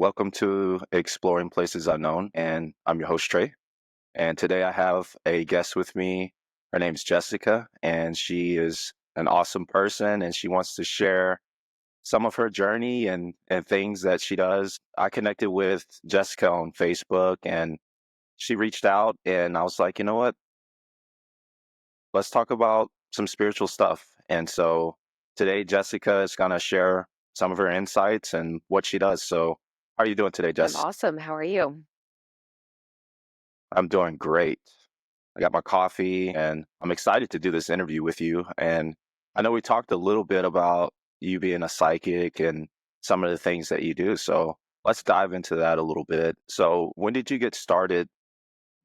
welcome to Exploring Places Unknown, and I'm your host, Trey. And today I have a guest with me. Her name's Jessica, and she is an awesome person, and she wants to share some of her journey and things that she does. I connected with Jessica on Facebook, and she reached out, and I was like, you know what? Let's talk about some spiritual stuff. And so today, Jessica is going to share some of her insights and what she does. So, how are you doing today, I'm Jess? awesome. How are you? I'm doing great. I got my coffee and I'm excited to do this interview with you. And I know we talked a little bit about you being a psychic and some of the things that you do. So let's dive into that a little bit. So, when did you get started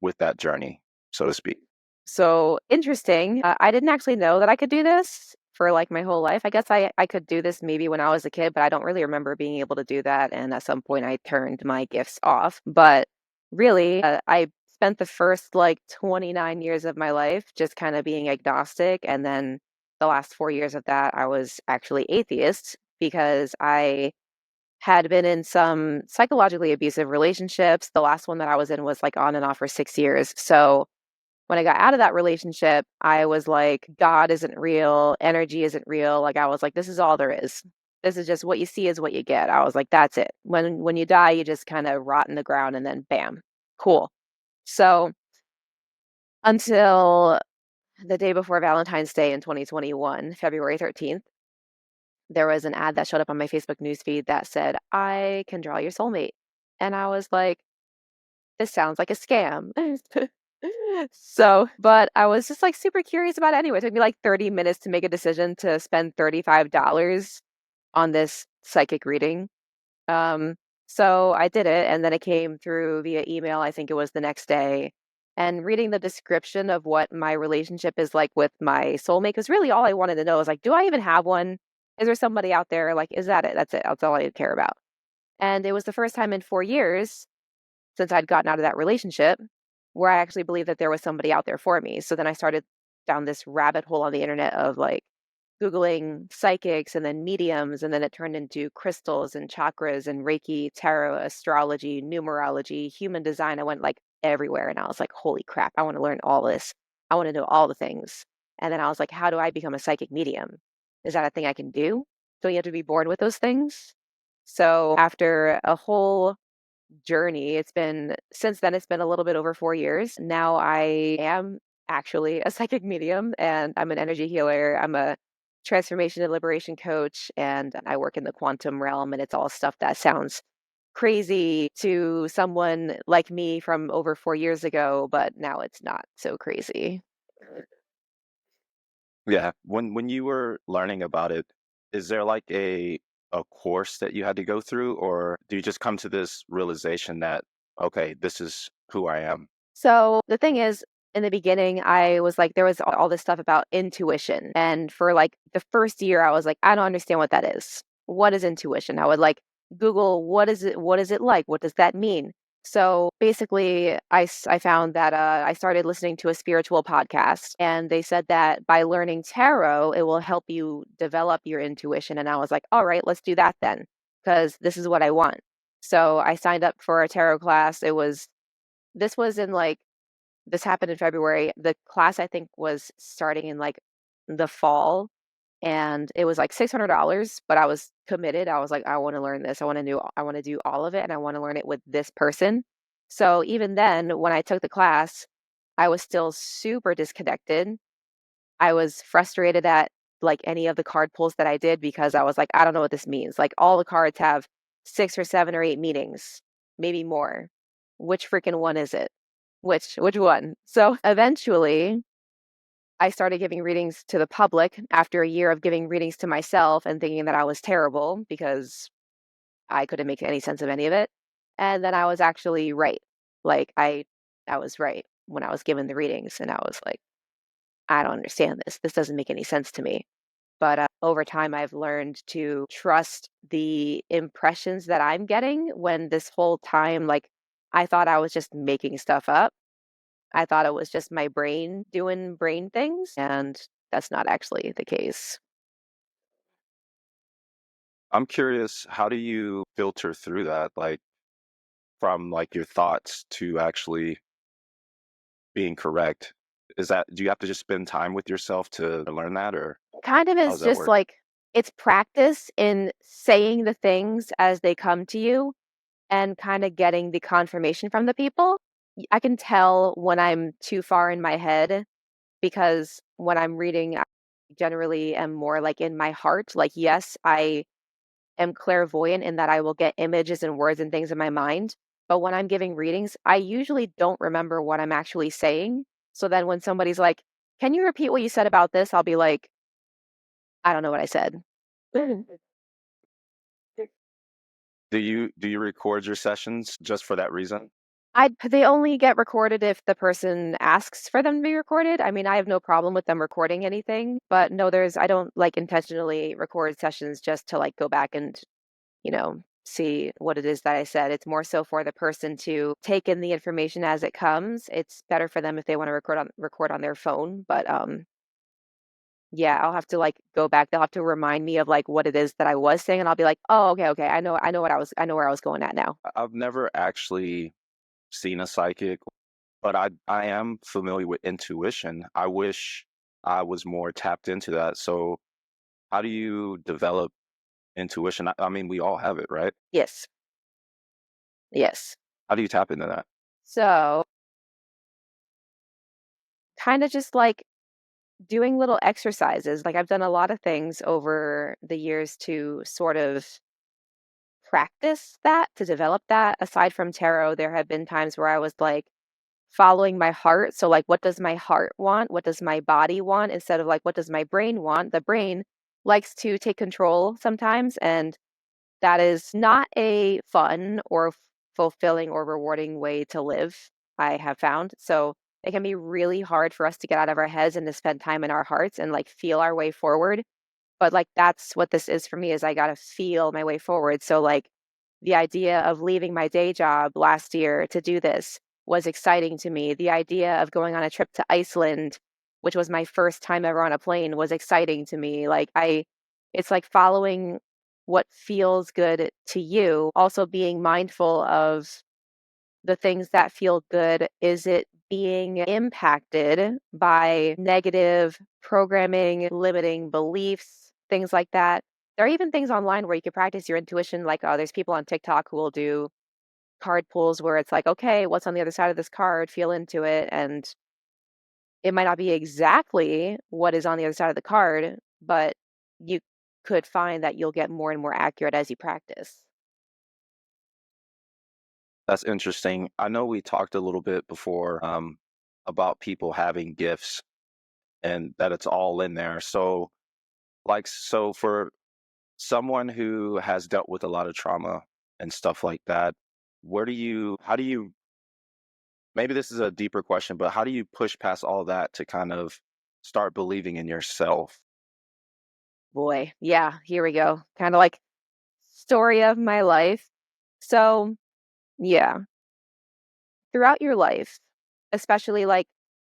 with that journey, so to speak? So interesting. I didn't actually know that I could do this for like my whole life. I guess I could do this maybe when I was a kid, but I don't really remember being able to do that. And at some point, I turned my gifts off. But really, I spent the first like 29 years of my life just kind of being agnostic. And then the last 4 years of that, I was actually atheist because I had been in some psychologically abusive relationships. The last one that I was in was like on and off for 6 years. So when I got out of that relationship, I was like, God isn't real, energy isn't real. Like I was like, this is all there is. This is just what you see is what you get. I was like, that's it. When you die, you just kind of rot in the ground and then bam, cool. So until the day before Valentine's Day in 2021, February 13th, there was an ad that showed up on my Facebook newsfeed that said, I can draw your soulmate. And I was like, this sounds like a scam. So, but I was just like super curious about it anyway. It took me like 30 minutes to make a decision to spend $35 on this psychic reading. Um, so I did it, and then it came through via email. I think it was the next day. And reading the description of what my relationship is like with my soulmate, because really all I wanted to know is like, do I even have one? Is there somebody out there? Like, is that it? That's it. That's all I care about. And it was the first time in 4 years since I'd gotten out of that relationship where I actually believed that there was somebody out there for me. So then I started down this rabbit hole on the internet of like Googling psychics and then mediums, and then it turned into crystals and chakras and Reiki, tarot, astrology, numerology, human design. I went like everywhere and I was like, holy crap, I want to learn all this. I want to know all the things. And then I was like, how do I become a psychic medium? Is that a thing I can do? Don't you have to be born with those things? So after a whole journey. It's been since then, it's been a little bit over 4 years. Now I am actually a psychic medium and I'm an energy healer. I'm a transformation and liberation coach, and I work in the quantum realm. And it's all stuff that sounds crazy to someone like me from over 4 years ago, but now it's not so crazy. Yeah. When you were learning about it, is there like a course that you had to go through, or do you just come to this realization that, okay, this is who I am? So the thing is, in the beginning, I was like, there was all this stuff about intuition. And for like the first year, I was like, I don't understand what that is. What is intuition? I would like Google, what is it? What is it like? What does that mean? So basically, I found that I started listening to a spiritual podcast, and they said that by learning tarot, it will help you develop your intuition. And I was like, all right, let's do that then, because this is what I want. So I signed up for a tarot class. This was in like this happened in February. The class I think was starting in like the fall, and it was like $600, but I was committed. I was like, I want to learn this. I want to do all of it, and I want to learn it with this person. So even then, when I took the class, I was still super disconnected. I was frustrated at like any of the card pulls that I did because I was like, I don't know what this means. Like all the cards have six or seven or eight meanings, maybe more. Which freaking one is it? Which one? So eventually I started giving readings to the public after a year of giving readings to myself and thinking that I was terrible because I couldn't make any sense of any of it. And then I was actually right. Like I was right when I was given the readings, and I was like, I don't understand this. This doesn't make any sense to me. But over time, I've learned to trust the impressions that I'm getting when this whole time, like, I thought I was just making stuff up. I thought it was just my brain doing brain things, and that's not actually the case. I'm curious, how do you filter through that? Like, from like your thoughts to actually being correct? Is that, do you have to just spend time with yourself to learn that, or Kind of how is does that just work? like it's practice in saying the things as they come to you and kind of getting the confirmation from the people. I can tell when I'm too far in my head because when I'm reading, I generally am more like in my heart. Like, yes, I am clairvoyant in that I will get images and words and things in my mind. But when I'm giving readings, I usually don't remember what I'm actually saying. So then when somebody's like, can you repeat what you said about this? I'll be like, I don't know what I said. Do you record your sessions just for that reason? They only get recorded if the person asks for them to be recorded. I mean, I have no problem with them recording anything, but no, I don't like intentionally record sessions just to like go back and, see what it is that I said. It's more so for the person to take in the information as it comes. It's better for them if they want to record on their phone, but yeah, I'll have to like go back. They'll have to remind me of like what it is that I was saying and I'll be like, "Oh, okay, okay. I know where I was going at now." I've never actually seen a psychic, but I am familiar with intuition. I wish I was more tapped into that. So how do you develop intuition? I mean, we all have it, right? Yes. Yes. How do you tap into that? So, kind of just like doing little exercises. Like I've done a lot of things over the years to sort of practice that, to develop that. Aside from tarot, there have been times where I was like following my heart. So, like, what does my heart want? What does my body want? Instead of like, what does my brain want? The brain likes to take control sometimes. And that is not a fun or fulfilling or rewarding way to live, I have found. So it can be really hard for us to get out of our heads and to spend time in our hearts and like feel our way forward. But like that's what this is for me is I got to feel my way forward. So like the idea of leaving my day job last year to do this was exciting to me. The idea of going on a trip to Iceland, which was my first time ever on a plane, was exciting to me. It's like following what feels good to you, also being mindful of the things that feel good. Is it being impacted by negative programming, limiting beliefs, things like that? There are even things online where you can practice your intuition. Like, there's people on TikTok who will do card pulls where it's like, okay, what's on the other side of this card? Feel into it. And it might not be exactly what is on the other side of the card, but you could find that you'll get more and more accurate as you practice. That's interesting. I know we talked a little bit before about people having gifts and that it's all in there. So, so for someone who has dealt with a lot of trauma and stuff like that, how do you, maybe this is a deeper question, but how do you push past all that to kind of start believing in yourself? Boy, yeah, here we go. Kind of like story of my life. So, yeah, throughout your life, especially like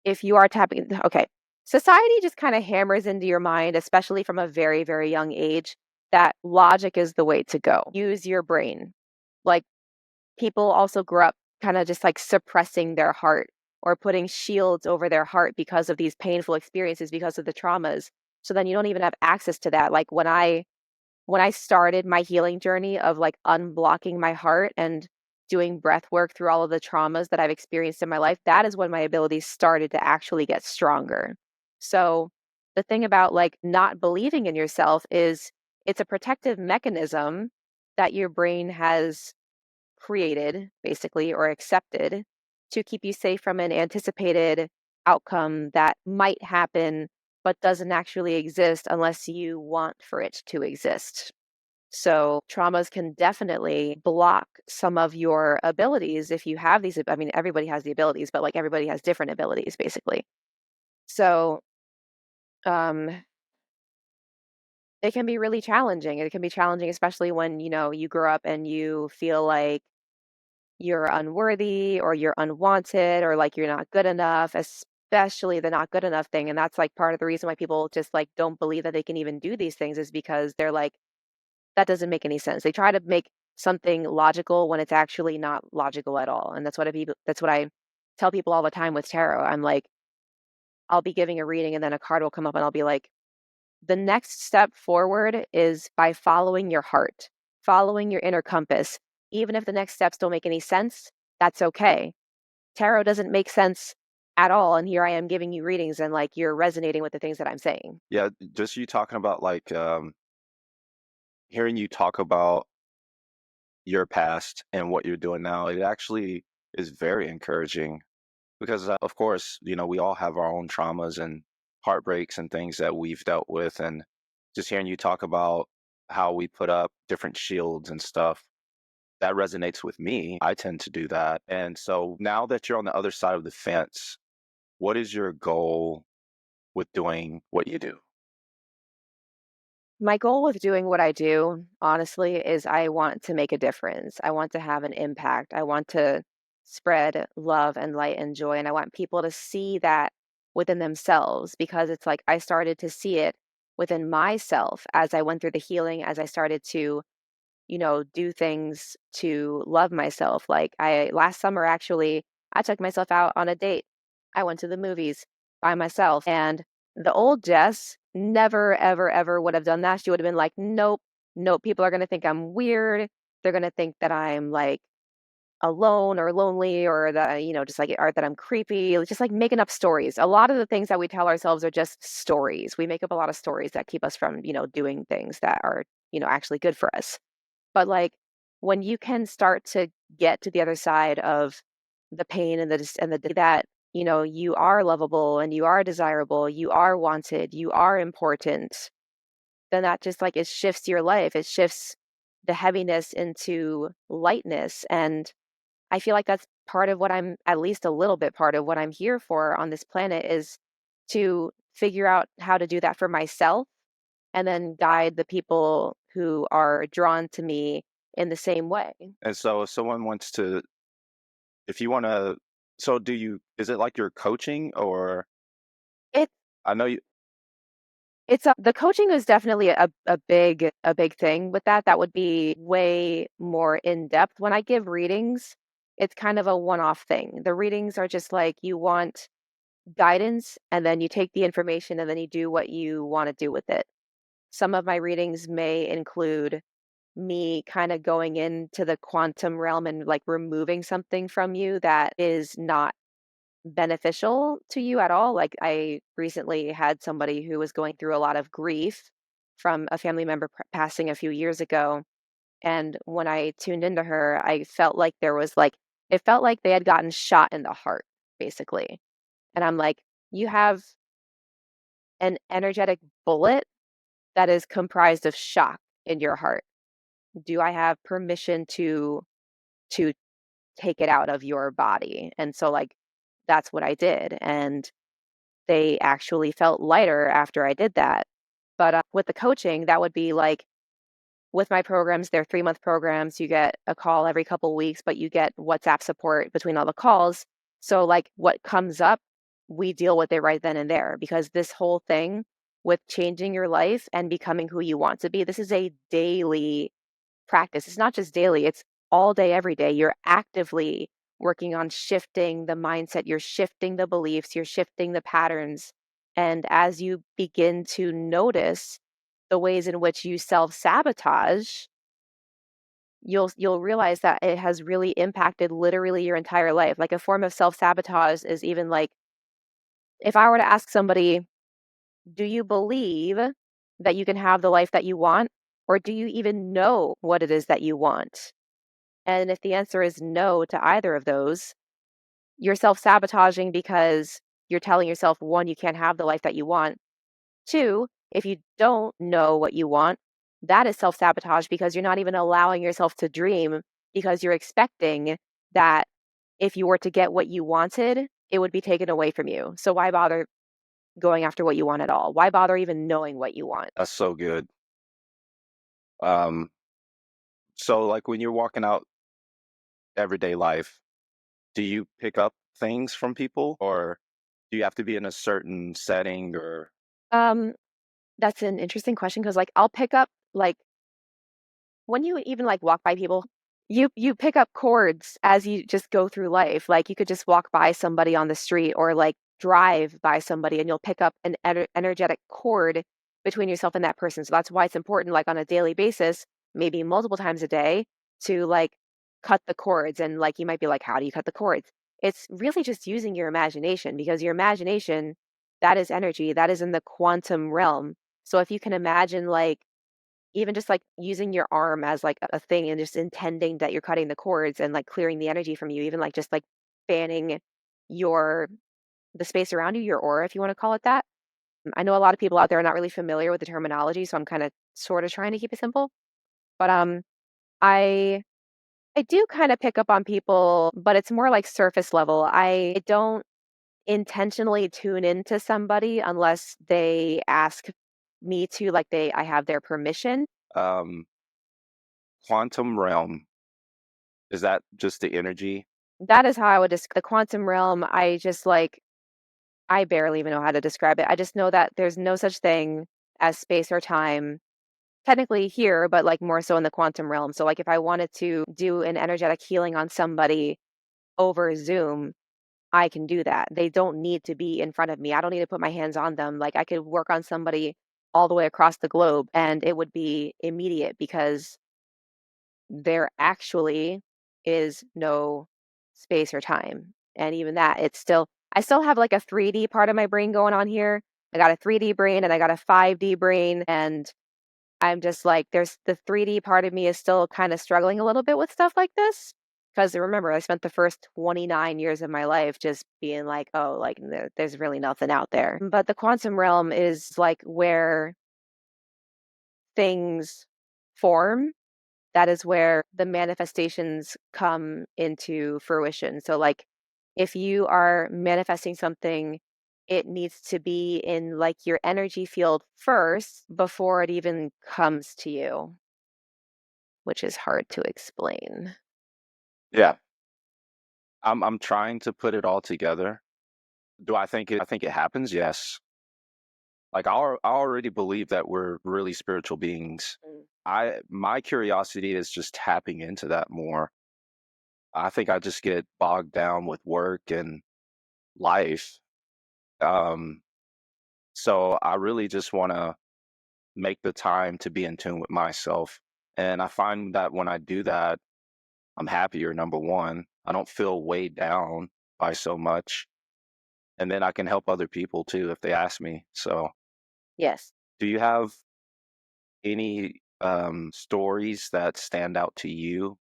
if you are tapping, okay, society just kind of hammers into your mind, especially from a very, very young age, that logic is the way to go. Use your brain. Like people also grew up kind of just like suppressing their heart or putting shields over their heart because of these painful experiences, because of the traumas. So then you don't even have access to that. Like when I started my healing journey of like unblocking my heart and doing breath work through all of the traumas that I've experienced in my life, that is when my abilities started to actually get stronger. So, the thing about like not believing in yourself is it's a protective mechanism that your brain has created, basically, or accepted to keep you safe from an anticipated outcome that might happen but doesn't actually exist unless you want for it to exist. So, traumas can definitely block some of your abilities if you have these. I mean, everybody has the abilities, but like everybody has different abilities, basically. So, um, it can be really challenging. It can be challenging, especially when, you grow up and you feel like you're unworthy or you're unwanted or like you're not good enough, especially the not good enough thing. And that's like part of the reason why people just like don't believe that they can even do these things is because they're like, that doesn't make any sense. They try to make something logical when it's actually not logical at all. And that's what I tell people all the time with tarot. I'm like, I'll be giving a reading and then a card will come up and I'll be like, the next step forward is by following your heart, following your inner compass. Even if the next steps don't make any sense, that's okay. Tarot doesn't make sense at all. And here I am giving you readings and like you're resonating with the things that I'm saying. Yeah, just you talking about like hearing you talk about your past and what you're doing now, it actually is very encouraging because, of course, we all have our own traumas and heartbreaks and things that we've dealt with. And just hearing you talk about how we put up different shields and stuff, that resonates with me. I tend to do that. And so now that you're on the other side of the fence, what is your goal with doing what you do? My goal with doing what I do, honestly, is I want to make a difference. I want to have an impact. I want to spread love and light and joy. And I want people to see that within themselves because it's like I started to see it within myself as I went through the healing, as I started to do things to love myself. Like I last summer actually, I took myself out on a date. I went to the movies by myself and the old Jess never ever ever would have done that. She would have been like, "Nope. Nope, people are going to think I'm weird. They're going to think that I'm like alone or lonely or that just like or that I'm creepy." Just like making up stories. A lot of the things that we tell ourselves are just stories. We make up a lot of stories that keep us from, doing things that are, actually good for us. But, like, when you can start to get to the other side of the pain and that, you are lovable and you are desirable, you are wanted, you are important, then that just, like, it shifts your life. It shifts the heaviness into lightness, and I feel like that's part of what I'm at least a little bit part of what I'm here for on this planet is to figure out how to do that for myself and then guide the people who are drawn to me in the same way. And so if someone wants to, if you want to, so is it like you're coaching or It I know you, it's the coaching is definitely a big thing with that. That would be way more in depth. When I give readings, it's kind of a one-off thing. The readings are just like you want guidance and then you take the information and then you do what you want to do with it. Some of my readings may include me kind of going into the quantum realm and like removing something from you that is not beneficial to you at all. Like I recently had somebody who was going through a lot of grief from a family member passing a few years ago. And when I tuned into her, I felt like it felt like they had gotten shot in the heart, basically. And I'm like, you have an energetic bullet that is comprised of shock in your heart. Do I have permission to take it out of your body? And so like that's what I did and they actually felt lighter after I did that. But with the coaching, that would be like with my programs, they're 3-month programs. You get a call every couple weeks, but you get WhatsApp support between all the calls. So like what comes up, we deal with it right then and there because this whole thing with changing your life and becoming who you want to be, this is a daily practice. It's not just daily, it's all day, every day. You're actively working on shifting the mindset, you're shifting the beliefs, you're shifting the patterns. And as you begin to notice the ways in which you self-sabotage, you'll realize that it has really impacted literally your entire life. Like a form of self-sabotage is even like if I were to ask somebody, do you believe that you can have the life that you want? Or do you even know what it is that you want? And if the answer is no to either of those, you're self sabotaging because you're telling yourself, one, you can't have the life that you want. Two, if you don't know what you want, that is self sabotage because you're not even allowing yourself to dream because you're expecting that if you were to get what you wanted, it would be taken away from you. So why bother going after what you want at all? Why bother even knowing what you want? that's so good. Um, so like when you're walking out everyday life, do you pick up things from people or do you have to be in a certain setting or Um, that's an interesting question because like I'll pick up like when you even like walk by people, you pick up chords as you just go through life. Like you could just walk by somebody on the street or like drive by somebody and you'll pick up an energetic chord between yourself and that person. So that's why it's important, like on a daily basis, maybe multiple times a day, to like cut the cords. And like you might be like, how do you cut the cords? It's really just using your imagination, because your imagination, that is energy, that is in the quantum realm. So if you can imagine like even just like using your arm as like a thing and just intending that you're cutting the cords and like clearing the energy from you, even like just like fanning your the space around you, your aura, if you want to call it that. I know a lot of people out there are not really familiar with the terminology, so I'm kind of sort of trying to keep it simple. But I I do kind of pick up on people, but it's more like surface level. I don't intentionally tune into somebody unless they ask me to, like I have their permission. Um, quantum realm, is that just the energy? That is how I would describe the quantum realm. I just like I barely even know how to describe it. I just know that there's no such thing as space or time technically here, but like more so in the quantum realm. So like if I wanted to do an energetic healing on somebody over Zoom, I can do that. They don't need to be in front of me. I don't need to put my hands on them. Like I could work on somebody all the way across the globe and it would be immediate, because there actually is no space or time. And even that, I still have like a 3D part of my brain going on here. I got a 3D brain and I got a 5D brain. And I'm just like, there's the 3D part of me is still kind of struggling a little bit with stuff like this. Because remember, I spent the first 29 years of my life just being like, oh, like there's really nothing out there. But the quantum realm is like where things form. That is where the manifestations come into fruition. So, like, if you are manifesting something, it needs to be in like your energy field first before it even comes to you, which is hard to explain. Yeah, I'm trying to put it all together. Do I think it happens? Yes. Like I already believe that we're really spiritual beings. Mm. My curiosity is just tapping into that more. I think I just get bogged down with work and life. Um, so I really just want to make the time to be in tune with myself. And I find that when I do that, I'm happier, number one. I don't feel weighed down by so much. And then I can help other people too if they ask me. So, Yes. do you have any stories that stand out to you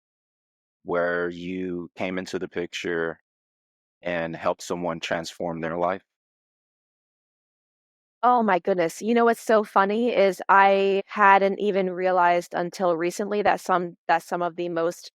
where you came into the picture and helped someone transform their life? Oh my goodness. You know what's so funny is I hadn't even realized until recently that some of the most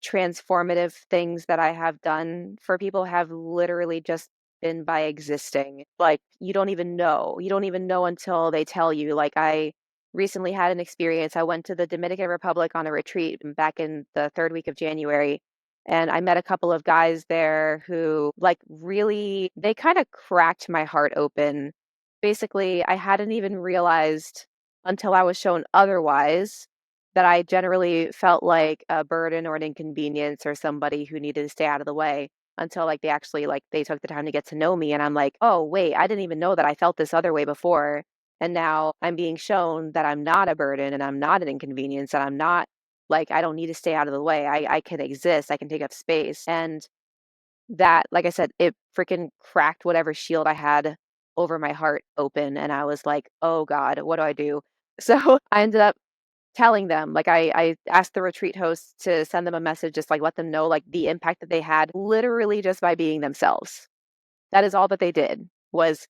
transformative things that I have done for people have literally just been by existing. Like you don't even know. You don't even know until they tell you. Like I recently had an experience. I went to the Dominican Republic on a retreat back in the third week of January. And I met a couple of guys there who like really they kind of cracked my heart open. Basically, I hadn't even realized until I was shown otherwise that I generally felt like a burden or an inconvenience or somebody who needed to stay out of the way, until like they actually like they took the time to get to know me, and I'm like, "Oh, wait, I didn't even know that I felt this other way before." And now I'm being shown that I'm not a burden and I'm not an inconvenience and I'm not like I don't need to stay out of the way. I can exist. I can take up space. And that, like I said, it freaking cracked whatever shield I had over my heart open, and I was like, "Oh God, what do I do?" So I ended up telling them, like I asked the retreat hosts to send them a message, just like let them know like the impact that they had literally just by being themselves. That is all that they did was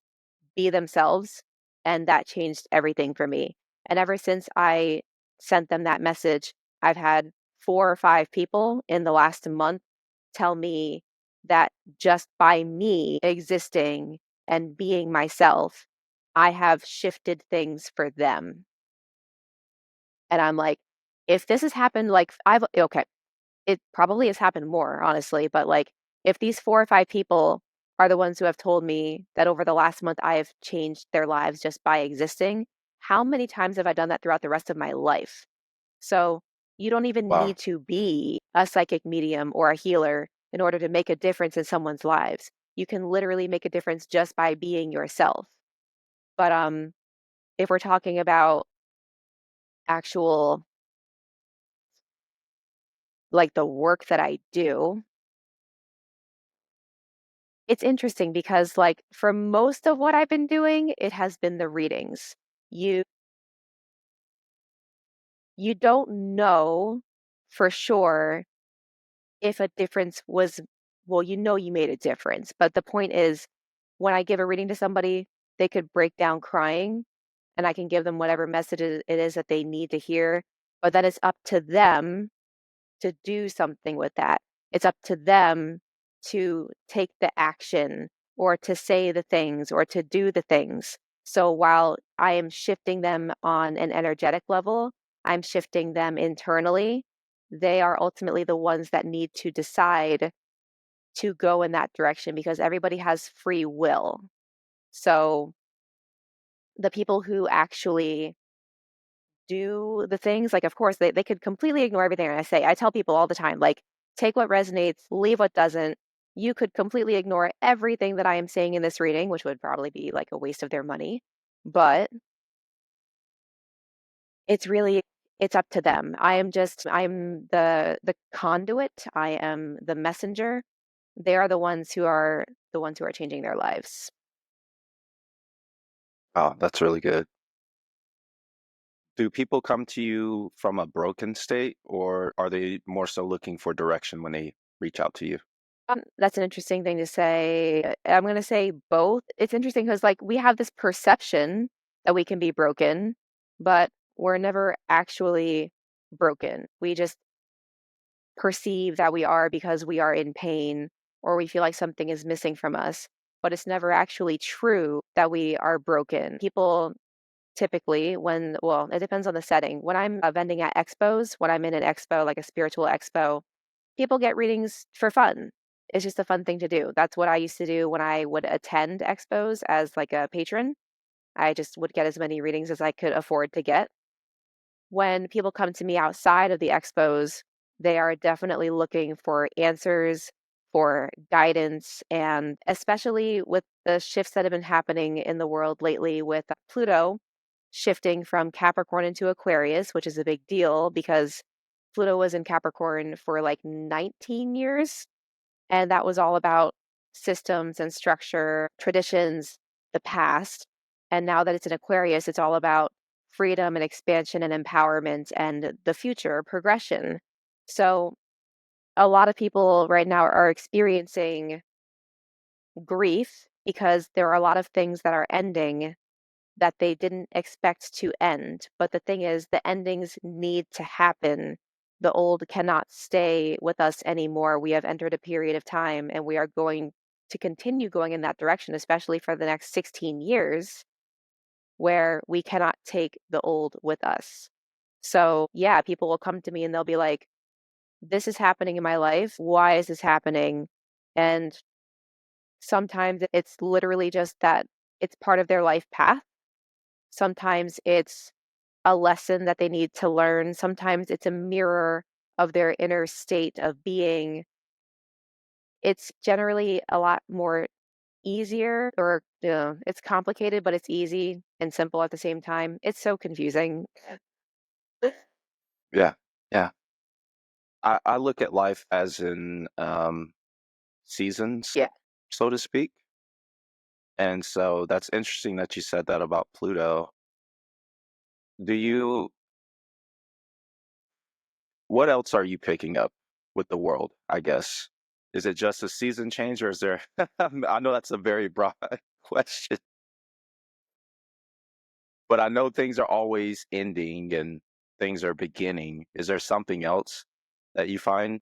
be themselves, and that changed everything for me. And ever since I sent them that message, I've had 4 or 5 people in the last month tell me that just by me existing and being myself, I have shifted things for them. And I'm like, if this has happened, like I've okay, it probably has happened more, honestly, but like if these 4 or 5 people are the ones who have told me that over the last month I have changed their lives just by existing, how many times have I done that throughout the rest of my life? So you don't even Wow. need to be a psychic medium or a healer in order to make a difference in someone's lives. You can literally make a difference just by being yourself. But if we're talking about actual like the work that I do, it's interesting because like for most of what I've been doing, it has been the readings. You you don't know for sure if a difference was, well, you know you made a difference, but the point is when I give a reading to somebody, they could break down crying and I can give them whatever message it is that they need to hear, but then it's up to them to do something with that. It's up to them to take the action or to say the things or to do the things. So while I am shifting them on an energetic level, I'm shifting them internally. They are ultimately the ones that need to decide to go in that direction because everybody has free will. So the people who actually do the things, like, of course, they could completely ignore everything I say. I tell people all the time, like, take what resonates, leave what doesn't. You could completely ignore everything that I am saying in this reading, which would probably be like a waste of their money. But it's really it's up to them. I'm the conduit. I am the messenger. They are the ones who are changing their lives. Oh, that's really good. Do people come to you from a broken state, or are they more so looking for direction when they reach out to you? That's an interesting thing to say. I'm going to say both. It's interesting because, like, we have this perception that we can be broken, but we're never actually broken. We just perceive that we are because we are in pain or we feel like something is missing from us. But it's never actually true that we are broken. People typically, well, it depends on the setting. When I'm vending at expos, when I'm in an expo, like a spiritual expo, people get readings for fun. It's just a fun thing to do. That's what I used to do when I would attend expos as like a patron. I just would get as many readings as I could afford to get. When people come to me outside of the expos, they are definitely looking for answers, for guidance, and especially with the shifts that have been happening in the world lately with Pluto shifting from Capricorn into Aquarius, which is a big deal because Pluto was in Capricorn for like 19 years. And that was all about systems and structure, traditions, the past. And now that it's in Aquarius, it's all about freedom and expansion and empowerment and the future progression. So a lot of people right now are experiencing grief because there are a lot of things that are ending that they didn't expect to end. But the thing is, the endings need to happen. The old cannot stay with us anymore. We have entered a period of time and we are going to continue going in that direction, especially for the next 16 years, where we cannot take the old with us. So, yeah, people will come to me and they'll be like, this is happening in my life. Why is this happening? And sometimes it's literally just that it's part of their life path. Sometimes it's a lesson that they need to learn. Sometimes it's a mirror of their inner state of being. It's generally a lot more easier, or it's complicated, but it's easy and simple at the same time. It's so confusing. Yeah, yeah. I look at life as in seasons, Yeah. so to speak. And so that's interesting that you said that about Pluto. Do you, what else are you picking up with the world, I guess? Is it just a season change or is there, I know that's a very broad question, but I know things are always ending and things are beginning. Is there something else that you find?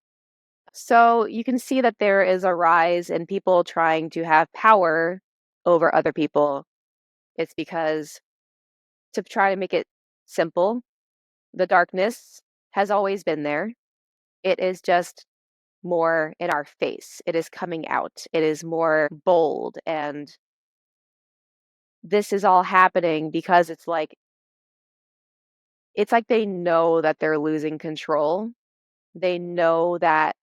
So you can see that there is a rise in people trying to have power over other people. It's because, to try to make it simple, the darkness has always been there. It is just more in our face. It is coming out. It is more bold. And this is all happening because it's like it's like they know that they're losing control. They know that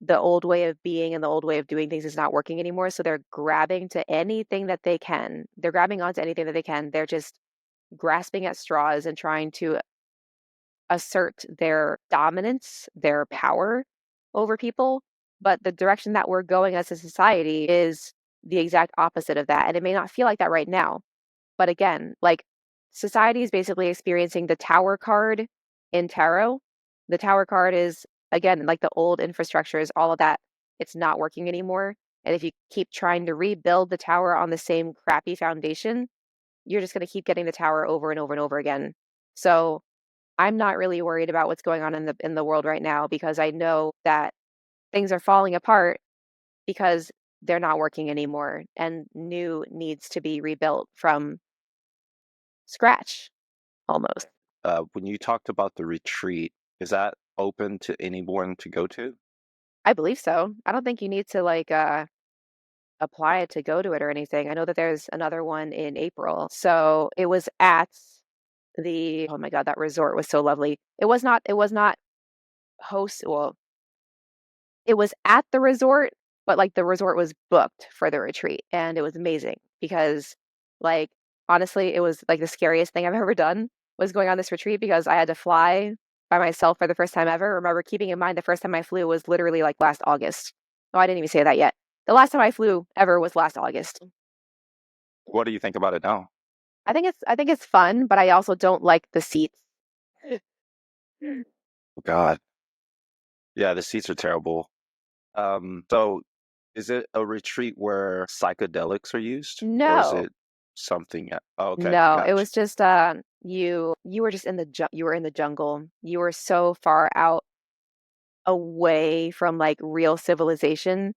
the old way of being and the old way of doing things is not working anymore. So they're grabbing to anything that they can. They're grabbing onto anything that they can. They're just grasping at straws and trying to assert their dominance, their power over people. But the direction that we're going as a society is the exact opposite of that. And it may not feel like that right now. But again, like society is basically experiencing the tower card in tarot. The tower card is, again, like the old infrastructures, all of that, it's not working anymore. And if you keep trying to rebuild the tower on the same crappy foundation, you're just going to keep getting the tower over and over and over again. So I'm not really worried about what's going on in the world right now because I know that things are falling apart because they're not working anymore and new needs to be rebuilt from scratch almost. When you talked about the retreat, is that open to anyone to go to? I believe so. I don't think you need to like apply it to go to it or anything. I know that there's another one in April. So it was at the oh my God, that resort was so lovely. It was not host well, it was at the resort, but like the resort was booked for the retreat and it was amazing because like honestly, it was like the scariest thing I've ever done was going on this retreat because I had to fly by myself for the first time ever. Remember keeping in mind the first time I flew was literally like last August. Oh, I didn't even say that yet. The last time I flew ever was last August. What do you think about it now? I think it's fun, but I also don't like the seats. Oh, God. Yeah, the seats are terrible. So is it a retreat where psychedelics are used, or is No. it something? Oh, okay, No, it gotcha. was just you were just in the you were in the jungle. You were so far out away from like real civilization.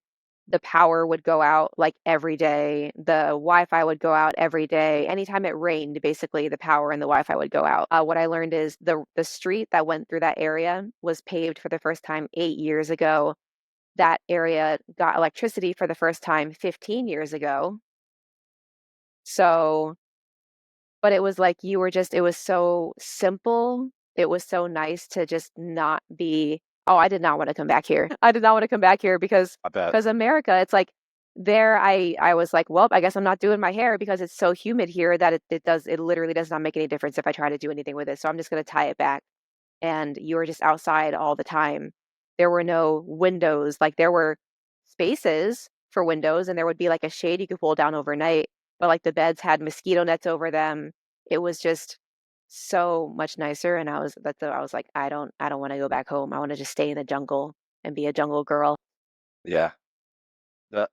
The power would go out like every day. The Wi-Fi would go out every day. Anytime it rained, basically the power and the Wi-Fi would go out. What I learned is the street that went through that area was paved for the first time 8 years ago. That area got electricity for the first time 15 years ago. So but it was like you were just it was so simple. It was so nice to just not be, "Oh, I did not wanna come back here. I did not wanna come back here," because I bet. 'cause America, it's like there I was like, "Well, I guess I'm not doing my hair because it's so humid here that it literally does not make any difference if I try to do anything with it, so I'm just gonna tie it back." And you were just outside all the time. There were no windows, like, there were spaces for windows, and there would be, like, a shade you could pull down overnight, but, like, the beds had mosquito nets over them. It was just so much nicer, and I was like, I don't wanna go back home. I wanna just stay in the jungle and be a jungle girl." Yeah.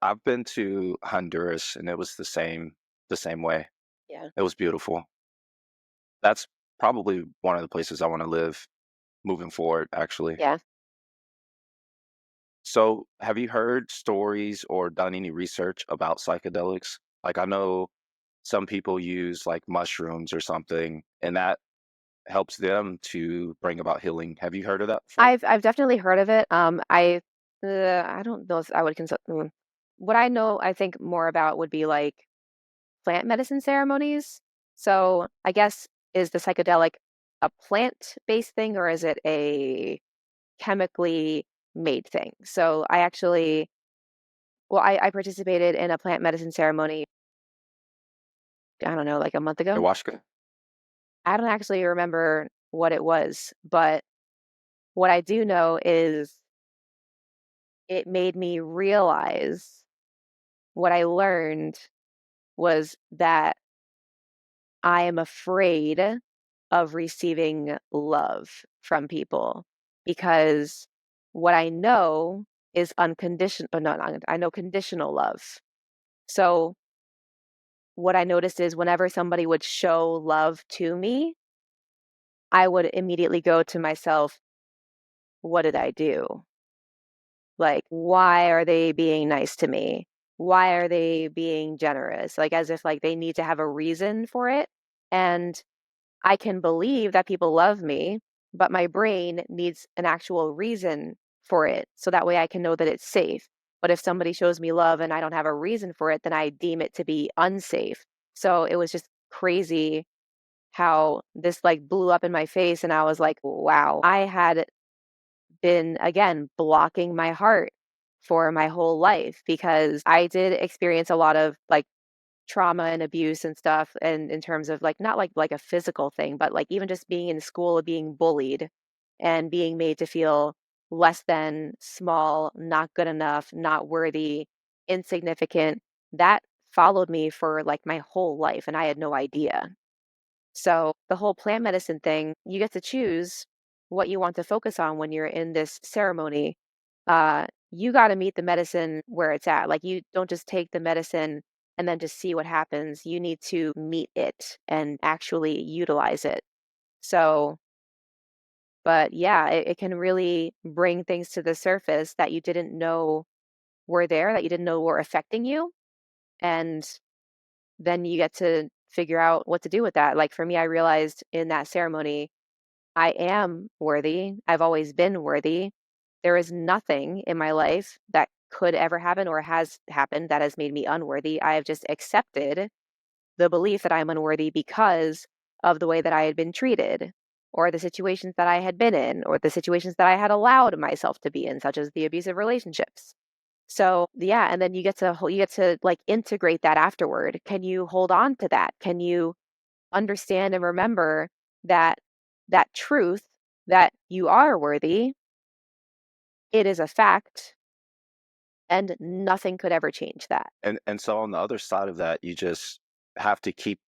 I've been to Honduras, and it was the same way. Yeah. It was beautiful. That's probably one of the places I want to live moving forward, actually. Yeah. So, have you heard stories or done any research about psychedelics? Like, I know some people use like mushrooms or something, and that helps them to bring about healing. Have you heard of that before? I've definitely heard of it. I don't know if I would consider what I know, I think more about would be like plant medicine ceremonies. So I guess is the psychedelic a plant-based thing or is it a chemically made thing? So I actually, well, I participated in a plant medicine ceremony, I don't know, like a month ago. Ayahuasca? I don't actually remember what it was, but what I do know is it made me realize what I learned was that I am afraid of receiving love from people because what I know is unconditional, no, I know conditional love. So what I noticed is whenever somebody would show love to me, I would immediately go to myself, what did I do? Like, why are they being nice to me? Why are they being generous? Like, as if like they need to have a reason for it. And I can believe that people love me, but my brain needs an actual reason for it. So that way I can know that it's safe. But if somebody shows me love and I don't have a reason for it, then I deem it to be unsafe. So it was just crazy how this like blew up in my face. And I was like, wow, I had been, again, blocking my heart for my whole life because I did experience a lot of like trauma and abuse and stuff, and in terms of like not like a physical thing, but like even just being in school, being bullied and being made to feel less than, small, not good enough, not worthy, insignificant. That followed me for like my whole life and I had no idea. So the whole plant medicine thing, you get to choose what you want to focus on when you're in this ceremony. You got to meet the medicine where it's at. Like you don't just take the medicine and then just see what happens. You need to meet it and actually utilize it. So, but yeah, it can really bring things to the surface that you didn't know were there, that you didn't know were affecting you. And then you get to figure out what to do with that. Like for me, I realized in that ceremony, I am worthy. I've always been worthy. There is nothing in my life that could ever happen or has happened that has made me unworthy. I have just accepted the belief that I'm unworthy because of the way that I had been treated, or the situations that I had been in, or the situations that I had allowed myself to be in, such as the abusive relationships. So, yeah, and then you get to like integrate that afterward. Can you hold on to that? Can you understand and remember that that truth, that you are worthy, it is a fact, and nothing could ever change that. And so on the other side of that, you just have to keep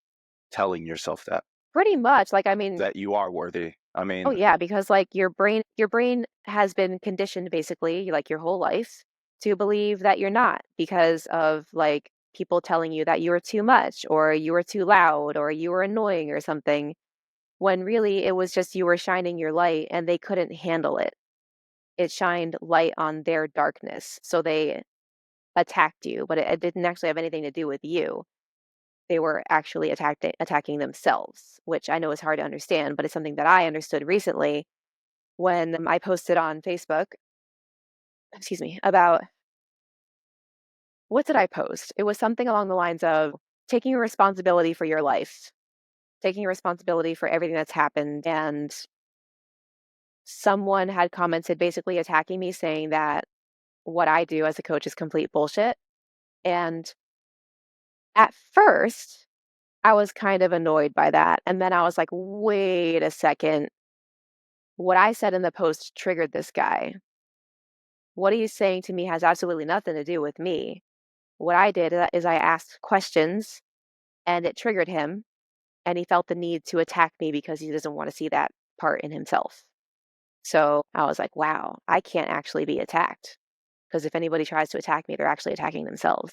telling yourself Pretty much, like, I mean, that you are worthy. I oh mean, yeah, because like your brain has been conditioned basically like your whole life to believe that you're not, because of like people telling you that you are too much or you are too loud or you are annoying or something, when really it was just you were shining your light and they couldn't handle it. It shined light on their darkness. So they attacked you, but it didn't actually have anything to do with you. They were actually attacking themselves, which I know is hard to understand, but it's something that I understood recently when I posted on Facebook, excuse me, about what did I post? It was something along the lines of taking responsibility for your life, taking responsibility for everything that's happened. And someone had commented basically attacking me, saying that what I do as a coach is complete bullshit. And at first, I was kind of annoyed by that. And then I was like, wait a second. What I said in the post triggered this guy. What he's saying to me has absolutely nothing to do with me. What I did is I asked questions and it triggered him. And he felt the need to attack me because he doesn't want to see that part in himself. So I was like, wow, I can't actually be attacked. Because if anybody tries to attack me, they're actually attacking themselves.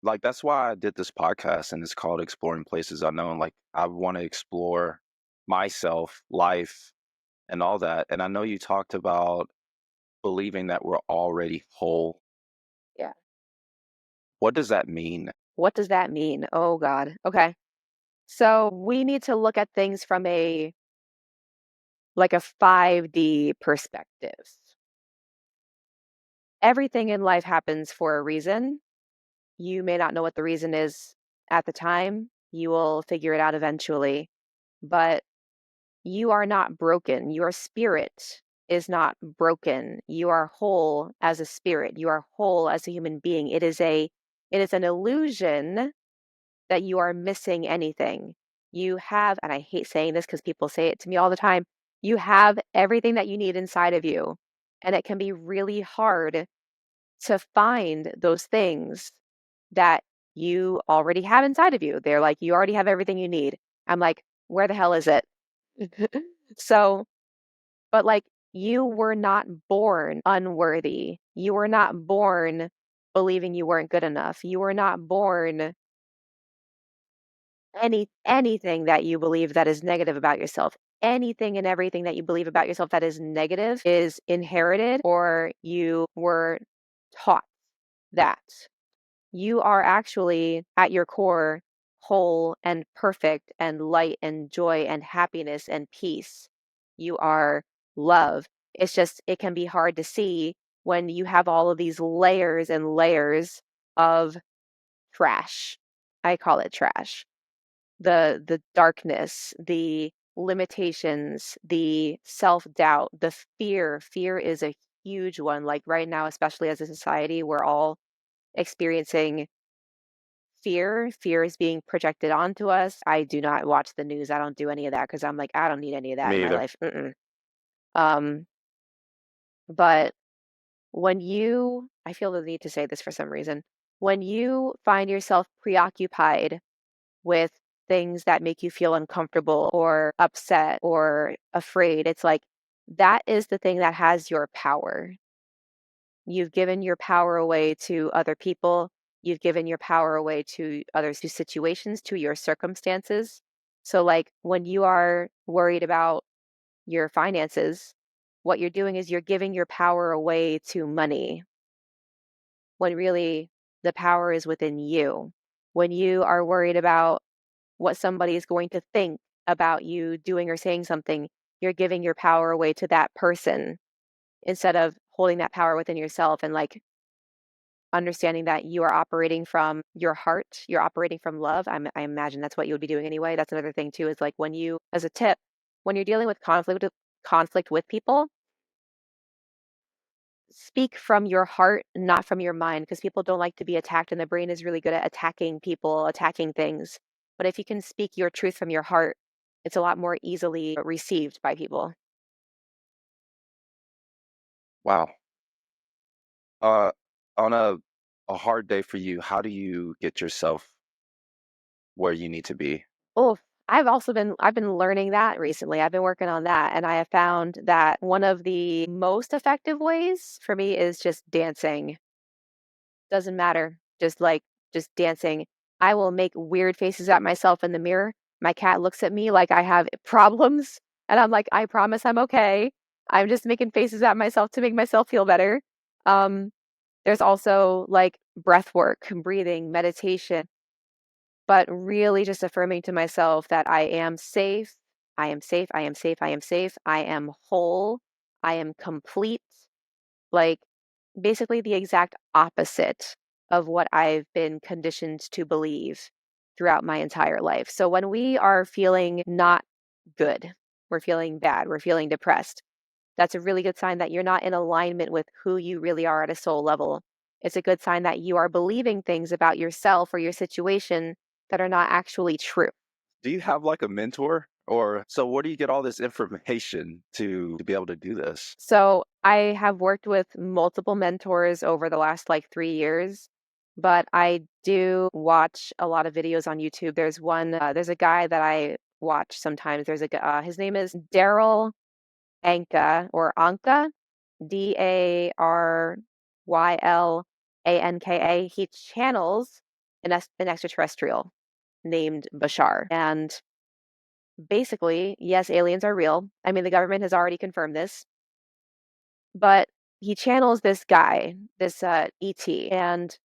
like that's why I did this podcast and it's called Exploring Places Unknown. Like I want to explore myself, life, and all that. And I know you talked about believing that we're already whole. Yeah. What does that mean? What does that mean? Oh, God. Okay. So we need to look at things from like a 5D perspective. Everything in life happens for a reason. You may not know what the reason is at the time. You will figure it out eventually. But you are not broken. Your spirit is not broken. You are whole as a spirit. You are whole as a human being. It is an illusion that you are missing anything. You have, and I hate saying this because people say it to me all the time, you have everything that you need inside of you. And it can be really hard to find those things that you already have inside of you. They're like, you already have everything you need. I'm like, where the hell is it? So, but like, you were not born unworthy. You were not born believing you weren't good enough. You were not born anything that you believe that is negative about yourself. Anything and everything that you believe about yourself that is negative is inherited, or you were taught that. You are actually at your core whole and perfect and light and joy and happiness and peace. You are love. It's just, it can be hard to see when you have all of these layers and layers of trash. I call it trash. the darkness, the limitations, the self-doubt, the fear. Fear is a huge one. Like right now, especially as a society, we're all experiencing fear. Fear is being projected onto us. I do not watch the news. I don't do any of that because I'm like, I don't need any of that in Me my either. life. Mm-mm. Um, but when you, I feel the need to say this for some reason, when you find yourself preoccupied with things that make you feel uncomfortable or upset or afraid, it's like that is the thing that has your power. You've given your power away to other people. You've given your power away to others, to situations, to your circumstances. So, like when you are worried about your finances, what you're doing is you're giving your power away to money when really the power is within you. When you are worried about what somebody is going to think about you doing or saying something, you're giving your power away to that person instead of holding that power within yourself and like understanding that you are operating from your heart, you're operating from love. I imagine that's what you would be doing anyway. That's another thing too, is like when you, as a tip, when you're dealing with conflict with people, speak from your heart, not from your mind, because people don't like to be attacked, and the brain is really good at attacking people, attacking things. But if you can speak your truth from your heart, it's a lot more easily received by people. Wow. Uh, on a hard day for you, how do you get yourself where you need to be? Oh, I've been learning that recently. I've been working on that, and I have found that one of the most effective ways for me is just dancing. Doesn't matter. Just dancing. I will make weird faces at myself in the mirror. My cat looks at me like I have problems, and I'm like, I promise I'm okay. I'm just making faces at myself to make myself feel better. Um, there's also like breath work, breathing, meditation, but really just affirming to myself that I am safe. I am safe. I am safe. I am safe. I am whole. I am complete. Like basically the exact opposite of what I've been conditioned to believe throughout my entire life. So when we are feeling not good, we're feeling bad, we're feeling depressed, that's a really good sign that you're not in alignment with who you really are at a soul level. It's a good sign that you are believing things about yourself or your situation that are not actually true. Do you have like a mentor? Or so where do you get all this information to be able to do this? So I have worked with multiple mentors over the last like 3 years, but I do watch a lot of videos on YouTube. There's a guy that I watch sometimes. His name is Daryl Anka or Anka, Darylanka. He channels an extraterrestrial named Bashar. And basically, yes, aliens are real. I mean, the government has already confirmed this, but he channels this guy, this ET, and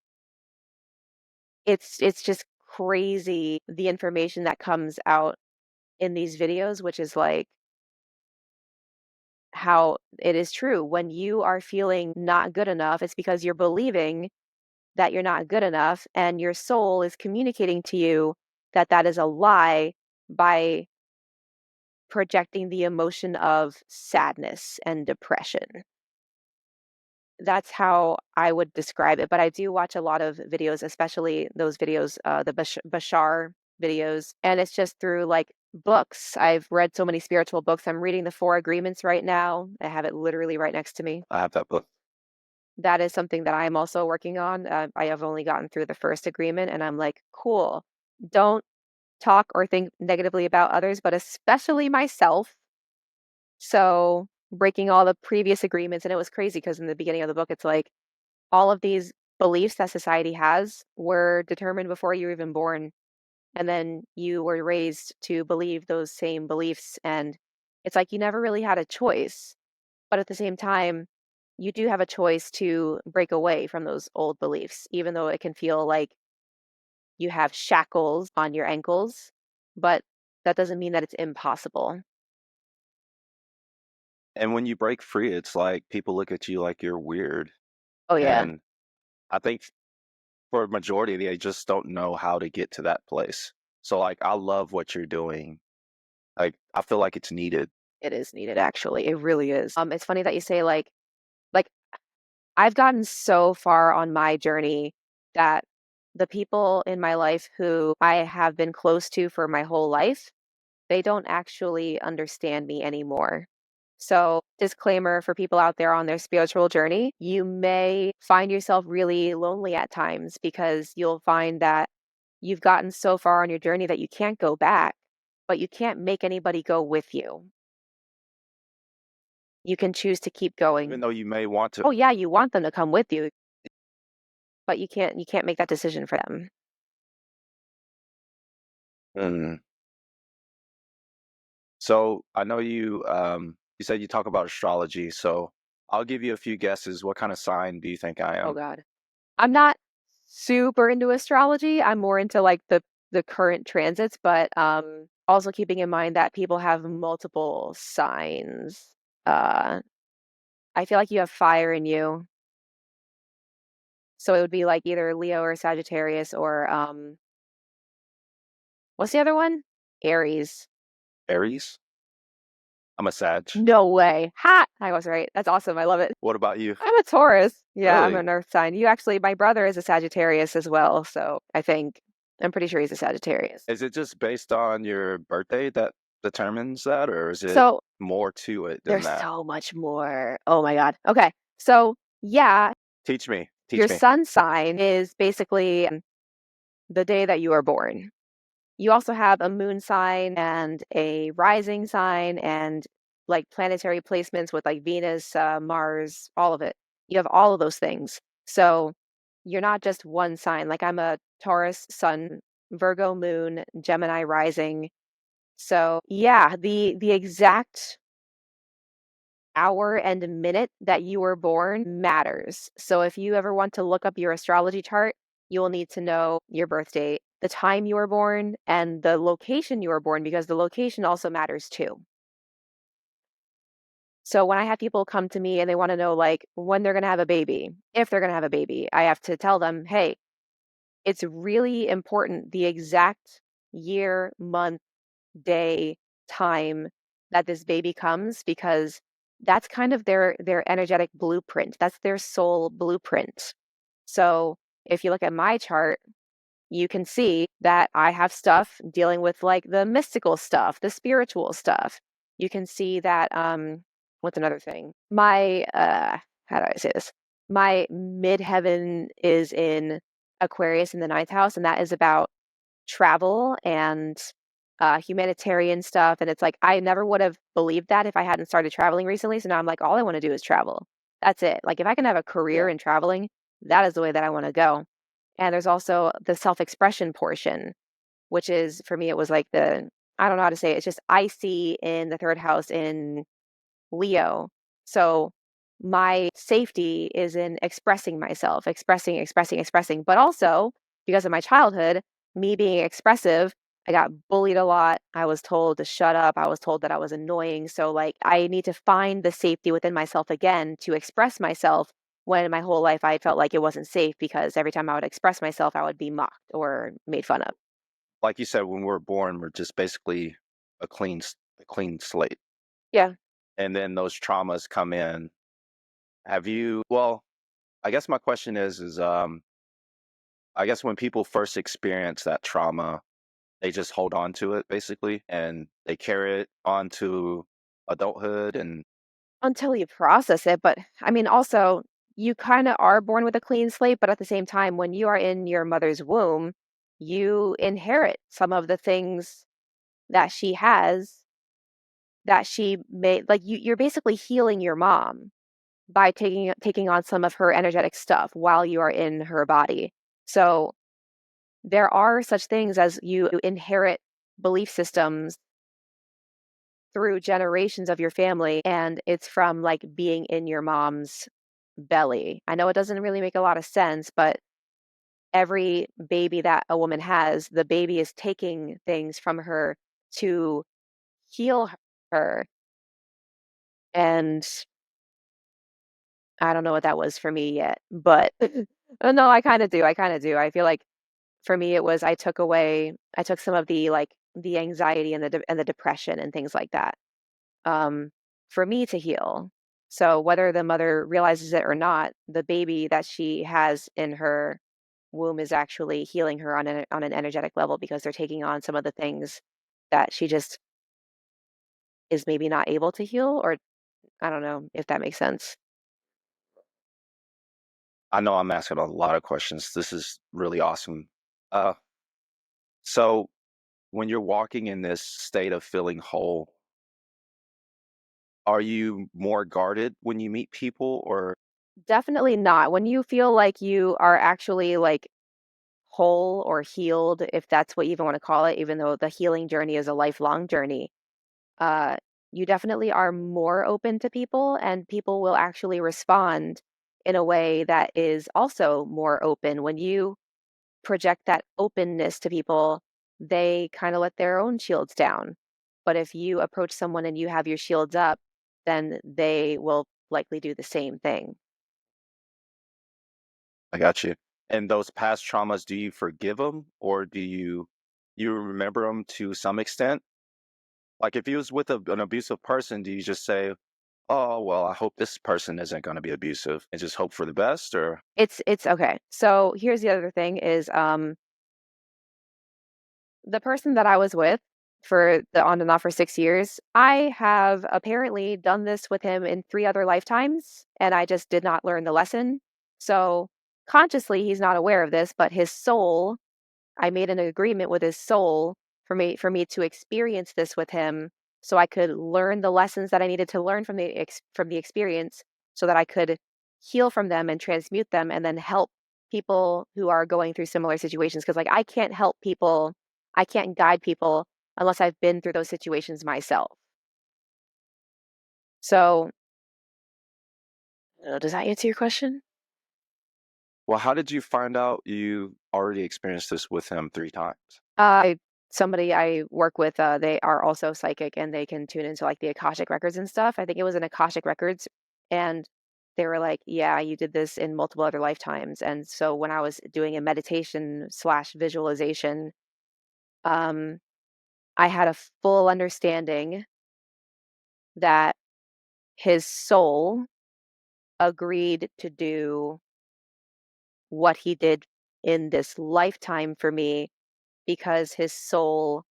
it's just crazy the information that comes out in these videos, which is like how it is true. When you are feeling not good enough, it's because you're believing that you're not good enough, and your soul is communicating to you that that is a lie by projecting the emotion of sadness and depression. That's how I would describe it, but I do watch a lot of videos, especially those videos, the Bashar videos, and it's just through like books. I've read so many spiritual books. I'm reading the Four Agreements right now. I have it literally right next to me. I have that book. That is something that I'm also working on. I have only gotten through the first agreement, and I'm like, cool. Don't talk or think negatively about others, but especially myself. So breaking all the previous agreements, and it was crazy because in the beginning of the book, it's like, all of these beliefs that society has were determined before you were even born. And then you were raised to believe those same beliefs. And it's like you never really had a choice. But at the same time, you do have a choice to break away from those old beliefs, even though it can feel like you have shackles on your ankles. But that doesn't mean that it's impossible. And when you break free, it's like people look at you like you're weird. Oh, yeah. And I think for a majority, they just don't know how to get to that place. So like I love what you're doing. Like I feel like it's needed. It is needed, actually. It really is. It's funny that you say like I've gotten so far on my journey that the people in my life who I have been close to for my whole life, they don't actually understand me anymore. So, disclaimer for people out there on their spiritual journey, you may find yourself really lonely at times because you'll find that you've gotten so far on your journey that you can't go back, but you can't make anybody go with you. You can choose to keep Even going. though you may want to. Oh yeah, you want them to come with you, but you can't make that decision for them. Mm. So I know you said you talk about astrology, so I'll give you a few guesses. What kind of sign do you think I Oh am? god. I'm not super into astrology. I'm more into like the current transits, but also keeping in mind that people have multiple signs. Uh I feel like you have fire in you. So it would be like either Leo or Sagittarius or what's the other one? Aries. Aries? I'm a Sag. No way. Ha! I was right. That's awesome. I love it. What about you? I'm a Taurus. Yeah, I'm Really? an earth sign. My brother is a Sagittarius as well, so I'm pretty sure he's a Sagittarius. Is it just based on your birthday that determines that, or is it So more to it than there's that? so much more. Oh my God. Okay. So yeah, Teach me. your Teach me. sun sign is basically the day that you are born. You also have a moon sign and a rising sign and like planetary placements with like Venus, Mars, all of it. You have all of those things. So you're not just one sign. Like I'm a Taurus sun, Virgo moon, Gemini rising. So yeah, the exact hour and minute that you were born matters. So if you ever want to look up your astrology chart, you will need to know your birth date, the time you were born, and the location you were born, because the location also matters too. So when I have people come to me and they want to know like when they're going to have a baby, if they're going to have a baby, I have to tell them, hey, it's really important the exact year, month, day, time that this baby comes because that's kind of their energetic blueprint. That's their soul blueprint. So if you look at my chart, you can see that I have stuff dealing with like the mystical stuff, the spiritual stuff. You can see that what's another thing? My how do I say this? My midheaven is in Aquarius in the ninth house, and that is about travel and humanitarian stuff. And it's like, I never would have believed that if I hadn't started traveling recently. So now I'm like, all I want to do is travel. That's it. Like, if I can have a career Yeah. in traveling, that is the way that I want to go. And there's also the self expression portion, which is for me, it was like I don't know how to say it. It's just I see in the third house in Leo. So my safety is in expressing myself, expressing. But also because of my childhood, me being expressive, I got bullied a lot. I was told to shut up. I was told that I was annoying. So, like, I need to find the safety within myself again to express myself when my whole life I felt like it wasn't safe because every time I would express myself, I would be mocked or made fun of. Like you said, when we're born, we're just basically a clean slate, Yeah. and then those traumas come in. Have you? Well, I guess my question is I guess when people first experience that trauma, they just hold on to it basically, and they carry it on to adulthood. And Until you process it, but I mean, also, you kinda are born with a clean slate, but at the same time, when you are in your mother's womb, you inherit some of the things that she has that she made like, you're basically healing your mom by taking on some of her energetic stuff while you are in her body. So, there are such things as you inherit belief systems through generations of your family, and it's from, like, being in your mom's belly. I know it doesn't really make a lot of sense, but every baby that a woman has, the baby is taking things from her to heal her, and I don't know what that was for me yet, but no, I kinda do, I feel like For me, it was I took some of the like the anxiety and and the depression and things like that um, for me to heal. So whether the mother realizes it or not, the baby that she has in her womb is actually healing her on an energetic level because they're taking on some of the things that she just is maybe not able to heal, or I don't know if that makes sense. I know I'm asking a lot of questions. This is really awesome. Uh, so when you're walking in this state of feeling whole, are you more guarded when you meet people, or Definitely not. When you feel like you are actually like whole or healed, if that's what you even want to call it, even though the healing journey is a lifelong journey, uh, you definitely are more open to people, and people will actually respond in a way that is also more open. When you project that openness to people, they kind of let their own shields down. But if you approach someone and you have your shields up, then they will likely do the same thing. I got you. And those past traumas, do you forgive them, or do you remember them to some extent? Like if you was with an abusive person, do you just say, "Oh, well, I hope this person isn't going to be abusive," and just hope for the best, or It's okay. So here's the other thing is the person that I was with for the on and off for 6 years, I have apparently done this with him in three other lifetimes, and I just did not learn the lesson. So consciously, he's not aware of this, but his soul, I made an agreement with his soul for me to experience this with him, so I could learn the lessons that I needed to learn from the experience, so that I could heal from them and transmute them, and then help people who are going through similar situations. Because like I can't help people, I can't guide people unless I've been through those situations myself. So, does that answer your question? well, how did you find out you already experienced this with him 3 times? I Somebody I work with, they are also psychic and they can tune into like the Akashic records and stuff. I think it was in Akashic records, and they were like, "Yeah, you did this in multiple other lifetimes." And so when I was doing a meditation slash visualization, um, I had a full understanding that his soul agreed to do what he did in this lifetime for me because his soul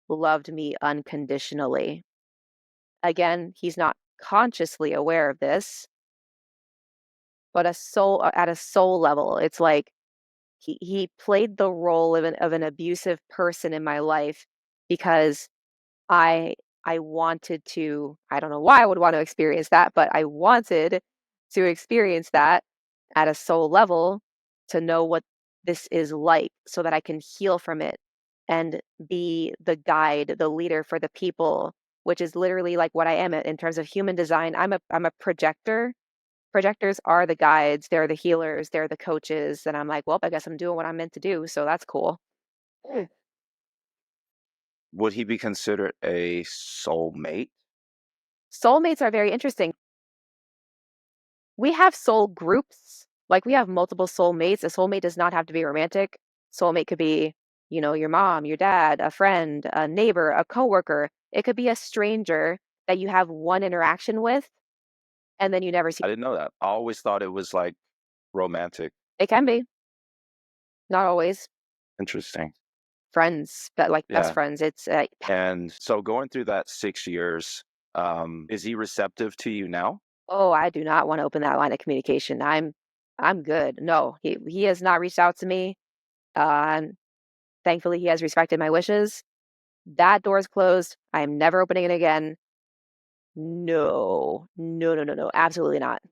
loved me unconditionally. Again, he's not consciously aware of this, but at a soul level, it's like he played the role of an abusive person in my life because I I wanted to, I don't know why I would want to experience that, but I wanted to experience that at a soul level to know what this is like so that I can heal from it and be the guide, the leader for the people, which is literally like what I am in terms of human design. I'm a projector. Projectors are the guides, they're the healers, they're the coaches, and I'm like, well, I guess I'm doing what I'm meant to do, so that's cool. Would he be considered a soulmate? Soulmates are very interesting. We have soul groups. Like we have multiple soulmates. A soulmate does not have to be romantic. Soulmate could be, your mom, your dad, a friend, a neighbor, a coworker. It could be a stranger that you have one interaction with and then you never see. I didn't know that. I always thought it was like romantic. It can be, not always. Interesting. Friends, but like best Yeah. friends. It's And so going through that 6 years, is he receptive to you now? oh, I do not want to open that line of communication. I'm good. No, he has not reached out to me. And thankfully he has respected my wishes. That door is closed. I am never opening it again. No, no, no, no, no, absolutely not.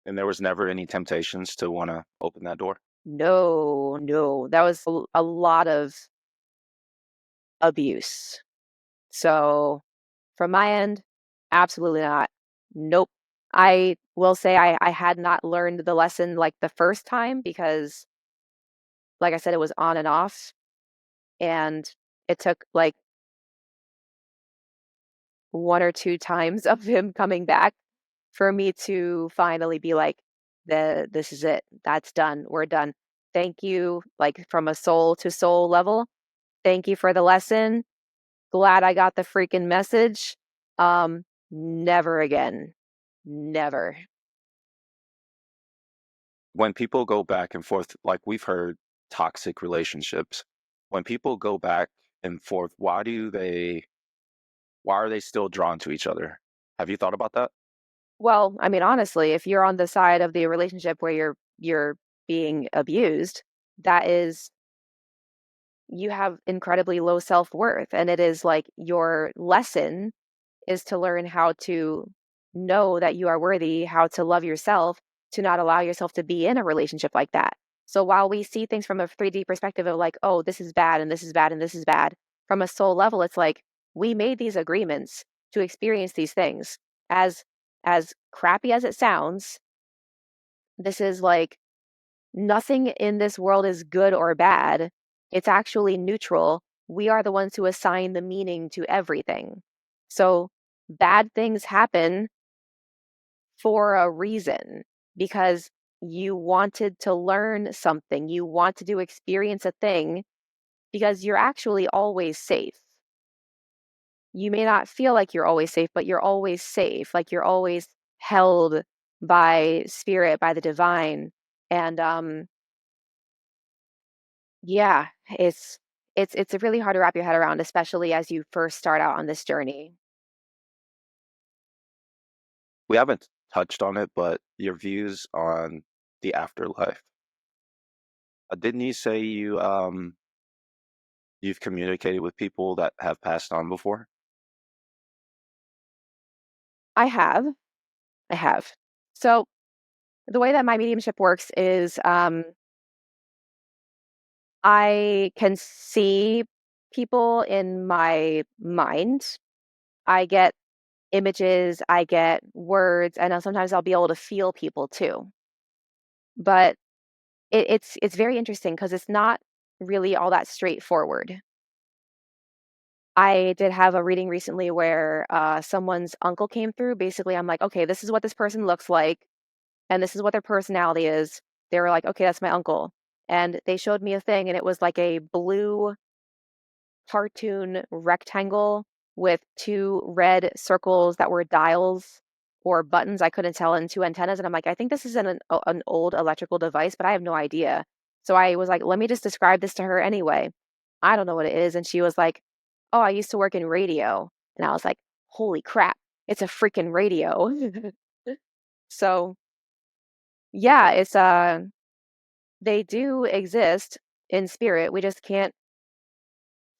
And there was never any temptations to want to open that door? No, no, that was a lot of abuse. So from my end, absolutely not. Nope. I will say I had not learned the lesson like the first time because, like I said, it was on and off. And it took like one or two times of him coming back for me to finally be like, this is it. That's done. We're done. Thank you, like from a soul to soul level. Thank you for the lesson. Glad I got the freaking message. Never again. Never. When people go back and forth, like we've heard toxic relationships, when people go back and forth, why are they still drawn to each other? Have you thought about that? Well, I mean, honestly, if you're on the side of the relationship where you're being abused, that is you have incredibly low self-worth, and it is like your lesson is to learn how to know that you are worthy, how to love yourself, to not allow yourself to be in a relationship like that. So while we see things from a 3D perspective of like, oh, this is bad and this is bad and this is bad, from a soul level, it's like we made these agreements to experience these things. As as crappy as it sounds, this is like nothing in this world is good or bad. It's actually neutral. We are the ones who assign the meaning to everything. So bad things happen for a reason because you wanted to learn something. You want to experience a thing because you're actually always safe. You may not feel like you're always safe, but you're always safe. Like you're always held by spirit, by the divine. And yeah, it's really hard to wrap your head around, especially as you first start out on this journey. We haven't touched on it, but your views on the afterlife. Didn't you say you've communicated with people that have passed on before? I have, I have. So the way that my mediumship works is I can see people in my mind. I get images, I get words, and sometimes I'll be able to feel people too. But it's very interesting because it's not really all that straightforward. I did have a reading recently where someone's uncle came through. Basically, I'm like, okay, this is what this person looks like, and this is what their personality is. They were like, okay, that's my uncle. And they showed me a thing, and it was like a blue cartoon rectangle with two red circles that were dials or buttons. I couldn't tell, and two antennas. And I'm like, I think this is an old electrical device, but I have no idea. So I was like, let me just describe this to her anyway. I don't know what it is. And she was like, oh, I used to work in radio. And I was like, holy crap, it's a freaking radio. So yeah, it's they do exist in spirit. We just can't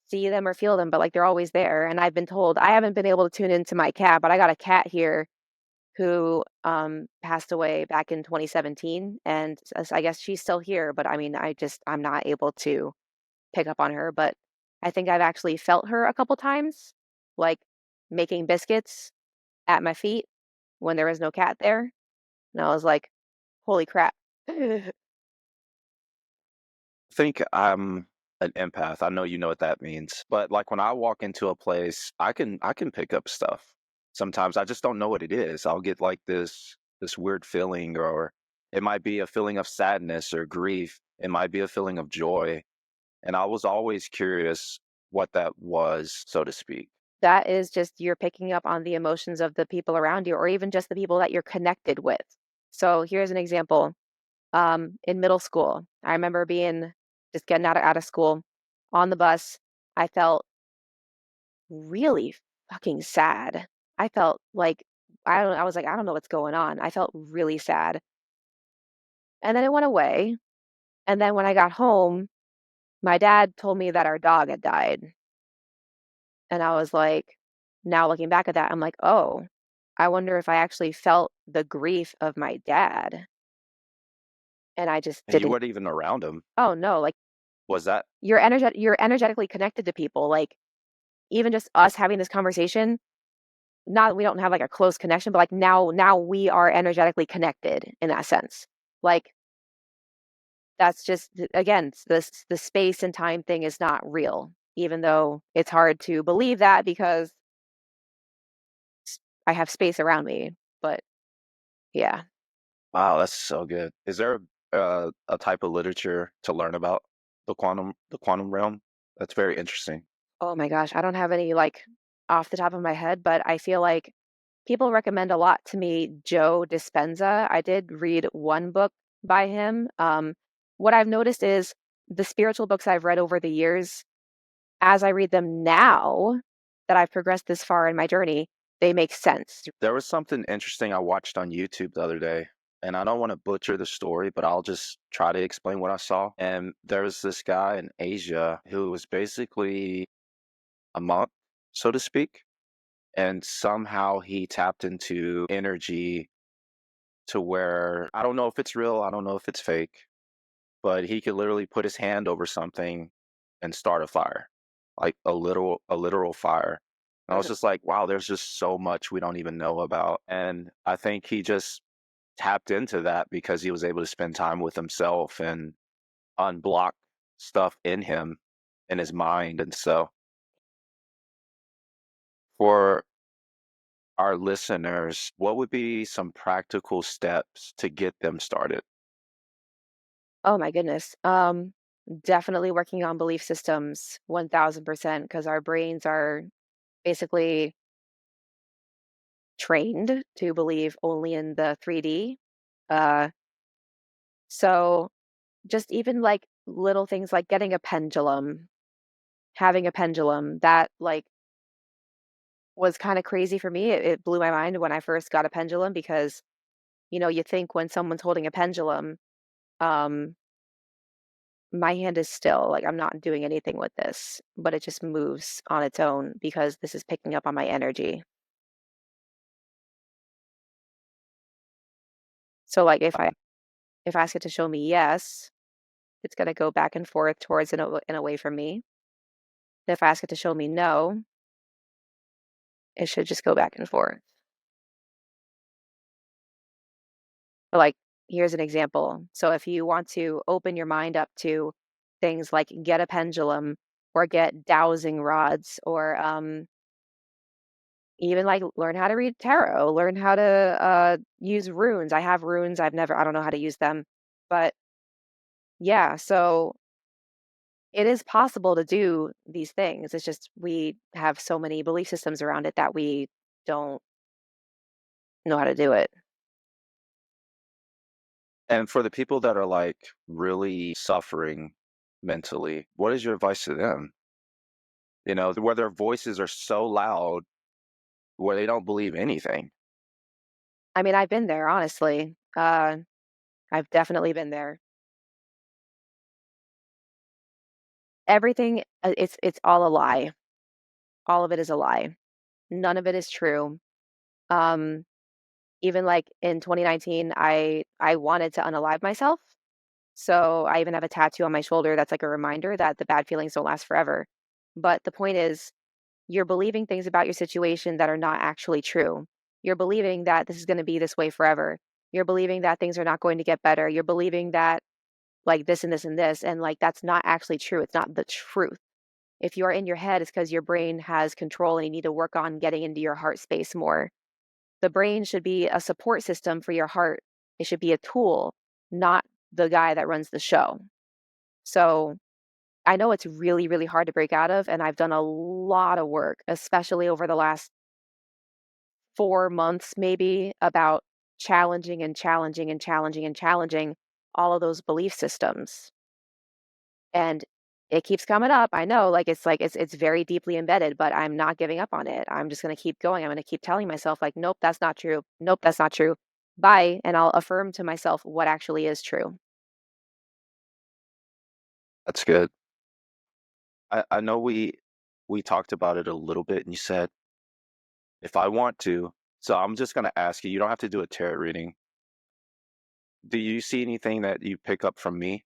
see them or feel them, but like they're always there. And I've been told I haven't been able to tune into my cat, but I got a cat here who passed away back in 2017, and I guess she's still here, but I mean I'm not able to pick up on her, but I think I've actually felt her a couple times, like making biscuits at my feet when there was no cat there. And I was like, holy crap. I think I'm an empath. I know you know what that means. But like when I walk into a place, I can pick up stuff. Sometimes I just don't know what it is. I'll get like this weird feeling, or it might be a feeling of sadness or grief. It might be a feeling of joy. And I was always curious what that was, so to speak. That is just you're picking up on the emotions of the people around you, or even just the people that you're connected with. So here's an example. In middle school, I remember being just getting out of school on the bus. I felt really fucking sad. I felt like I was like, I don't know what's going on. I felt really sad. And then it went away. And then when I got home, my dad told me that our dog had died. And I was like, now looking back at that, I'm like, oh, I wonder if I actually felt the grief of my dad. And I just And you didn't. weren't even around him. Oh no, like Was that you're energetically connected to people. Like even just us having this conversation, not we don't have like a close connection, but like now we are energetically connected in that sense. Like that's just again, the space and time thing is not real, even though it's hard to believe that because I have space around me. But yeah. wow, that's so good. Is there a type of literature to learn about the quantum realm. That's very interesting. Oh my gosh, I don't have any like off the top of my head, but I feel like people recommend a lot to me Joe Dispenza. I did read one book by him. What I've noticed is the spiritual books I've read over the years, as I read them now that I've progressed this far in my journey, they make sense. There was something interesting I watched on YouTube the other day, and I don't want to butcher the story, but I'll just try to explain what I saw. And there was this guy in Asia who was basically a monk, so to speak, and somehow he tapped into energy to where I don't know if it's real, I don't know if it's fake, but he could literally put his hand over something and start a fire, like a literal fire. And I was Mhm. just like, wow, there's just so much we don't even know about. And I think he just tapped into that because he was able to spend time with himself and unblock stuff in him, in his mind. And so for our listeners, what would be some practical steps to get them started? Oh my goodness. Definitely working on belief systems 1000% because our brains are basically trained to believe only in the 3D. Uh, so just even like little things like getting a pendulum, having a pendulum that like was kind of crazy for me. It blew my mind when I first got a pendulum because, you think when someone's holding a pendulum, um, my hand is still like I'm not doing anything with this, but it just moves on its own because this is picking up on my energy. So like if I ask it to show me yes, it's gonna go back and forth towards and away from me. If I ask it to show me no, it should just go back and forth. But like here's an example. So if you want to open your mind up to things like get a pendulum or get dowsing rods or even like learn how to read tarot, learn how to use runes. I have runes. I don't know how to use them. But yeah, so it is possible to do these things. It's just we have so many belief systems around it that we don't know how to do it. And for the people that are like really suffering mentally, what is your advice to them? Where their voices are so loud where they don't believe anything. I mean, I've been there, honestly. I've definitely been there. Everything, it's all a lie. All of it is a lie. None of it is true. Um, Even like in 2019, I wanted to unalive myself. So I even have a tattoo on my shoulder that's like a reminder that the bad feelings don't last forever. But the point is, you're believing things about your situation that are not actually true. You're believing that this is going to be this way forever. You're believing that things are not going to get better. You're believing that like this and this and this. And like that's not actually true. It's not the truth. If you are in your head, it's because your brain has control and you need to work on getting into your heart space more. The brain should be a support system for your heart. It should be a tool, not the guy that runs the show. So I know it's really, really hard to break out of, and I've done a lot of work, especially over the last 4 months, maybe, about challenging and challenging and challenging and challenging all of those belief systems. And it keeps coming up. I know, like it's very deeply embedded, but I'm not giving up on it. I'm just gonna keep going. I'm gonna keep telling myself, like, nope, that's not true. Nope, that's not true. Bye. And I'll affirm to myself what actually is true. That's good. I know we talked about it a little bit and you said if I want to. So I'm just gonna ask you, you don't have to do a tarot reading. Do you see anything that you pick up from me?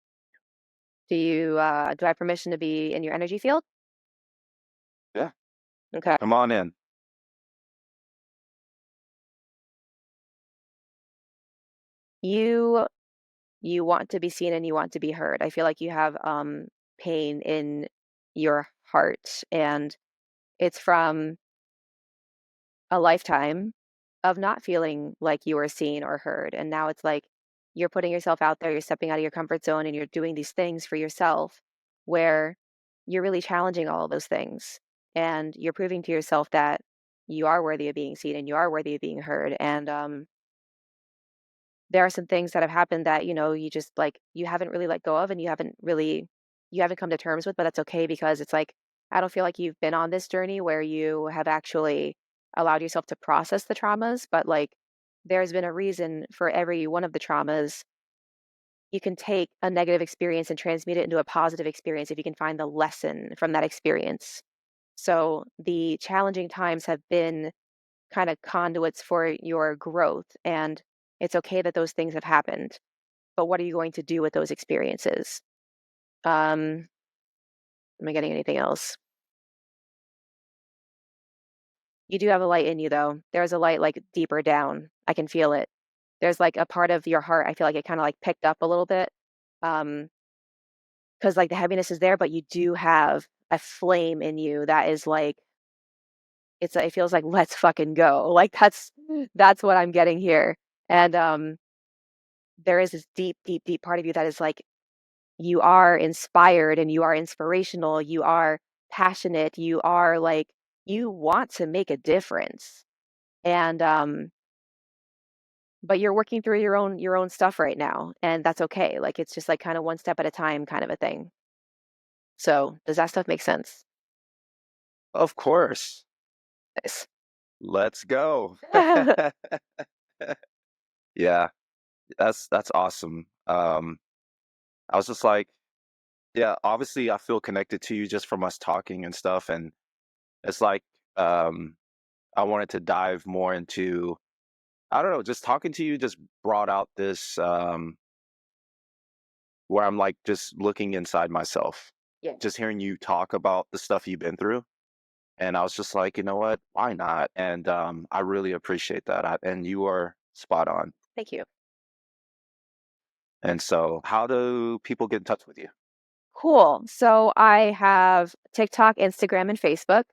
Do I have permission to be in your energy field? Yeah. Okay. Come on in. You you want to be seen and you want to be heard. I feel like you have pain in your heart and it's from a lifetime of not feeling like you were seen or heard. And now it's like you're putting yourself out there, you're stepping out of your comfort zone, and you're doing these things for yourself where you're really challenging all of those things. And you're proving to yourself that you are worthy of being seen and you are worthy of being heard. And there are some things that have happened that, you just like, you haven't really let go of and you haven't come to terms with, but that's okay because it's like, I don't feel like you've been on this journey where you have actually allowed yourself to process the traumas, but like, there's been a reason for every one of the traumas. You can take a negative experience and transmute it into a positive experience if you can find the lesson from that experience. So the challenging times have been kind of conduits for your growth. And it's okay that those things have happened. But what are you going to do with those experiences? Am I getting anything else? You do have a light in you, though. There's a light like deeper down. I can feel it. There's like a part of your heart. I feel like it kind of like picked up a little bit. Um, because like the heaviness is there, but you do have a flame in you that is like it feels like let's fucking go. Like that's what I'm getting here. And there is this deep, deep, deep part of you that is like you are inspired and you are inspirational, you are passionate, you are like you want to make a difference. And but you're working through your own stuff right now, and that's okay. Like it's just like kind of one step at a time kind of a thing. So, does that stuff make sense? Of course. Nice. Let's go. Yeah, that's awesome. I was just like, yeah, obviously I feel connected to you just from us talking and stuff. And it's like, um, I wanted to dive more into, I don't know, just talking to you just brought out this, where I'm like just looking inside myself, Yeah. just hearing you talk about the stuff you've been through. And I was just like, you know what? Why not? And I really appreciate that. And you are spot on. Thank you. And so, how do people get in touch with you? Cool. So I have TikTok, Instagram, and Facebook.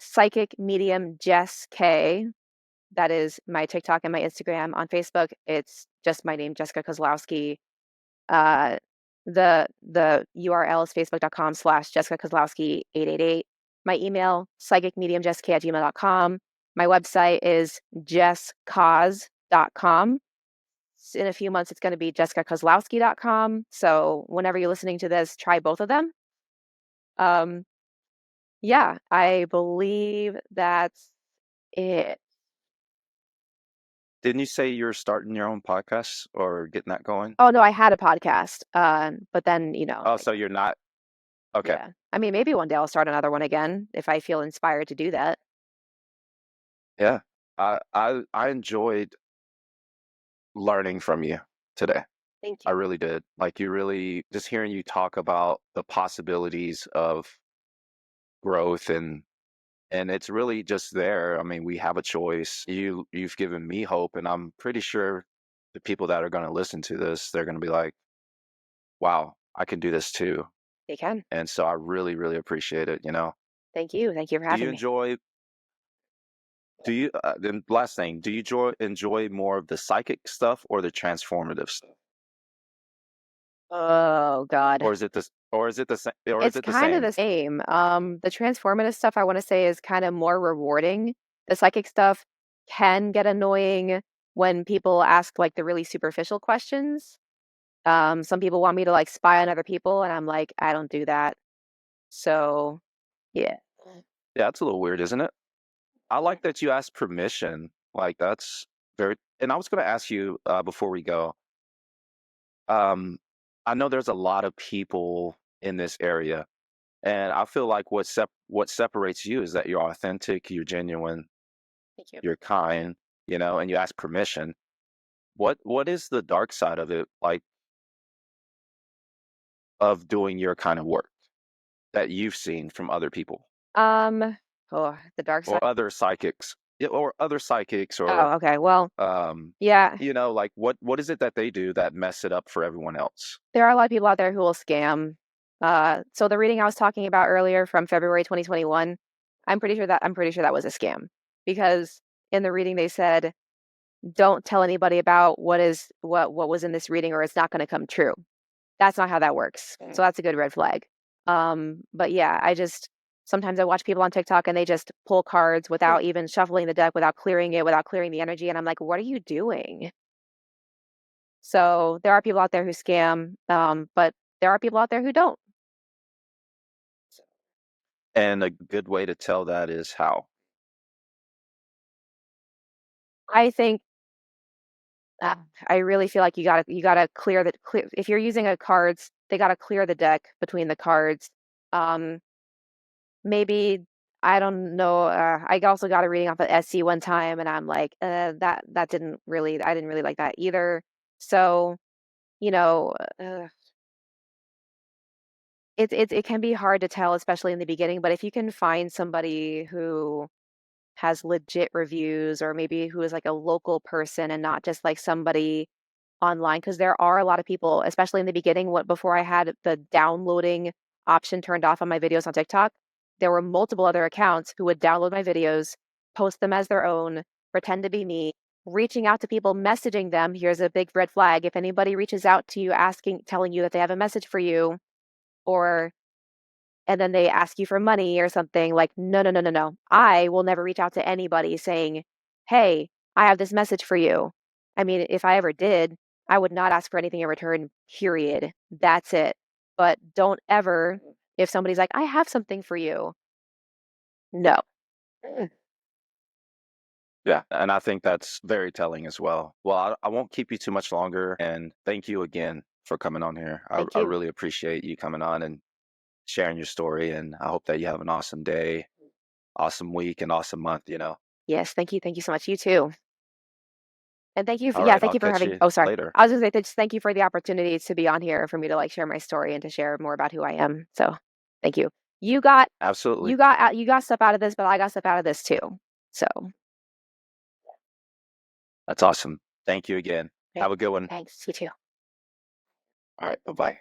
Psychic medium Jess K. That is my TikTok and my Instagram. On Facebook, it's just my name, Jessica Kozlowski. Uh, the URL is facebook.com/Jessica Kozlowski 888. My email, psychicmediumjessk@gmail.com. My website is jesscoz.com. In a few months, it's going to be jessicakozlowski.com. So whenever you're listening to this, try both of them. Um, yeah, I believe that's it. Didn't you say you're starting your own podcast or getting that going? Oh no, I had a podcast. But then, Oh, like, so you're not? Okay. yeah. I mean, maybe one day I'll start another one again if I feel inspired to do that. Yeah. I enjoyed learning from you today. Thank I you. really did. Like you really just hearing you talk about the possibilities of growth and it's really just there. I mean, we have a choice. You've given me hope and I'm pretty sure the people that are going to listen to this, they're going to be like, "Wow, I can do this too." They can. And so I really really appreciate it, you know. Thank you. Thank you for Do you having me. enjoy do you then last thing, do you enjoy more of the psychic stuff or the transformative stuff? Oh God. Or is it this or is it the same or is It's it the kind of same? the same. The transformative stuff I want to say is kind of more rewarding. The psychic stuff can get annoying when people ask like the really superficial questions. Some people want me to like spy on other people, and I'm like, I don't do that. So, yeah. Yeah, it's a little weird, isn't it? I like that you asked permission. Like that's very and I was going to ask you before we go. Um I know there's a lot of people in this area and I feel like what separates you is that you're authentic, you're genuine, Thank you. you're kind, you know, and you ask permission. What is the dark side of it like of doing your kind of work that you've seen from other people Um, oh, the dark side. or other psychics? Yeah, or other psychics or Oh, okay. Well, um yeah, you know, like what is it that they do that mess it up for everyone else? there are a lot of people out there who will scam. So the reading I was talking about earlier from February 2021, I'm pretty sure that was a scam because in the reading they said don't tell anybody about what was in this reading, or it's not going to come true. That's not how that works. So that's a good red flag. But yeah, sometimes I watch people on TikTok and they just pull cards without even shuffling the deck, without clearing it, without clearing the energy. And I'm like, what are you doing? So there are people out there who scam, but there are people out there who don't. And a good way to tell that is how. I think uh, I really feel like you gotta clear if you're using a cards, they gotta clear the deck between the cards. Um, Maybe I don't know. I also got a reading off of SC one time, and I'm like, that didn't really, I didn't really like that either. So, you know, it can be hard to tell, especially in the beginning. But if you can find somebody who has legit reviews, or maybe who is like a local person and not just like somebody online, because there are a lot of people, especially in the beginning, before I had the downloading option turned off on my videos on TikTok, there were multiple other accounts who would download my videos, post them as their own, pretend to be me, reaching out to people, messaging them. Here's a big red flag. If anybody reaches out to you telling you that they have a message for you, or and then they ask you for money or something, like, no, no, no, no, no. I will never reach out to anybody saying, hey, I have this message for you. I mean, if I ever did, I would not ask for anything in return, period. That's it. But don't ever, if somebody's like, I have something for you, no. Yeah, and I think that's very telling as well. Well, I won't keep you too much longer, and thank you again for coming on here. Thank I you. really appreciate you coming on and sharing your story, and I hope that you have an awesome day, awesome week, and awesome month, you know. Yes, thank you. Thank you so much. You too. And thank you for, All yeah, right, thank I'll you for catch having, you oh, sorry. later. I was gonna say, just thank you for the opportunity to be on here, for me to like share my story and to share more about who I am. So thank you. You got, Absolutely. you got stuff out of this, but I got stuff out of this too. So, That's awesome. Thank you again. okay. Have a good one. Thanks. You too. All right, bye-bye.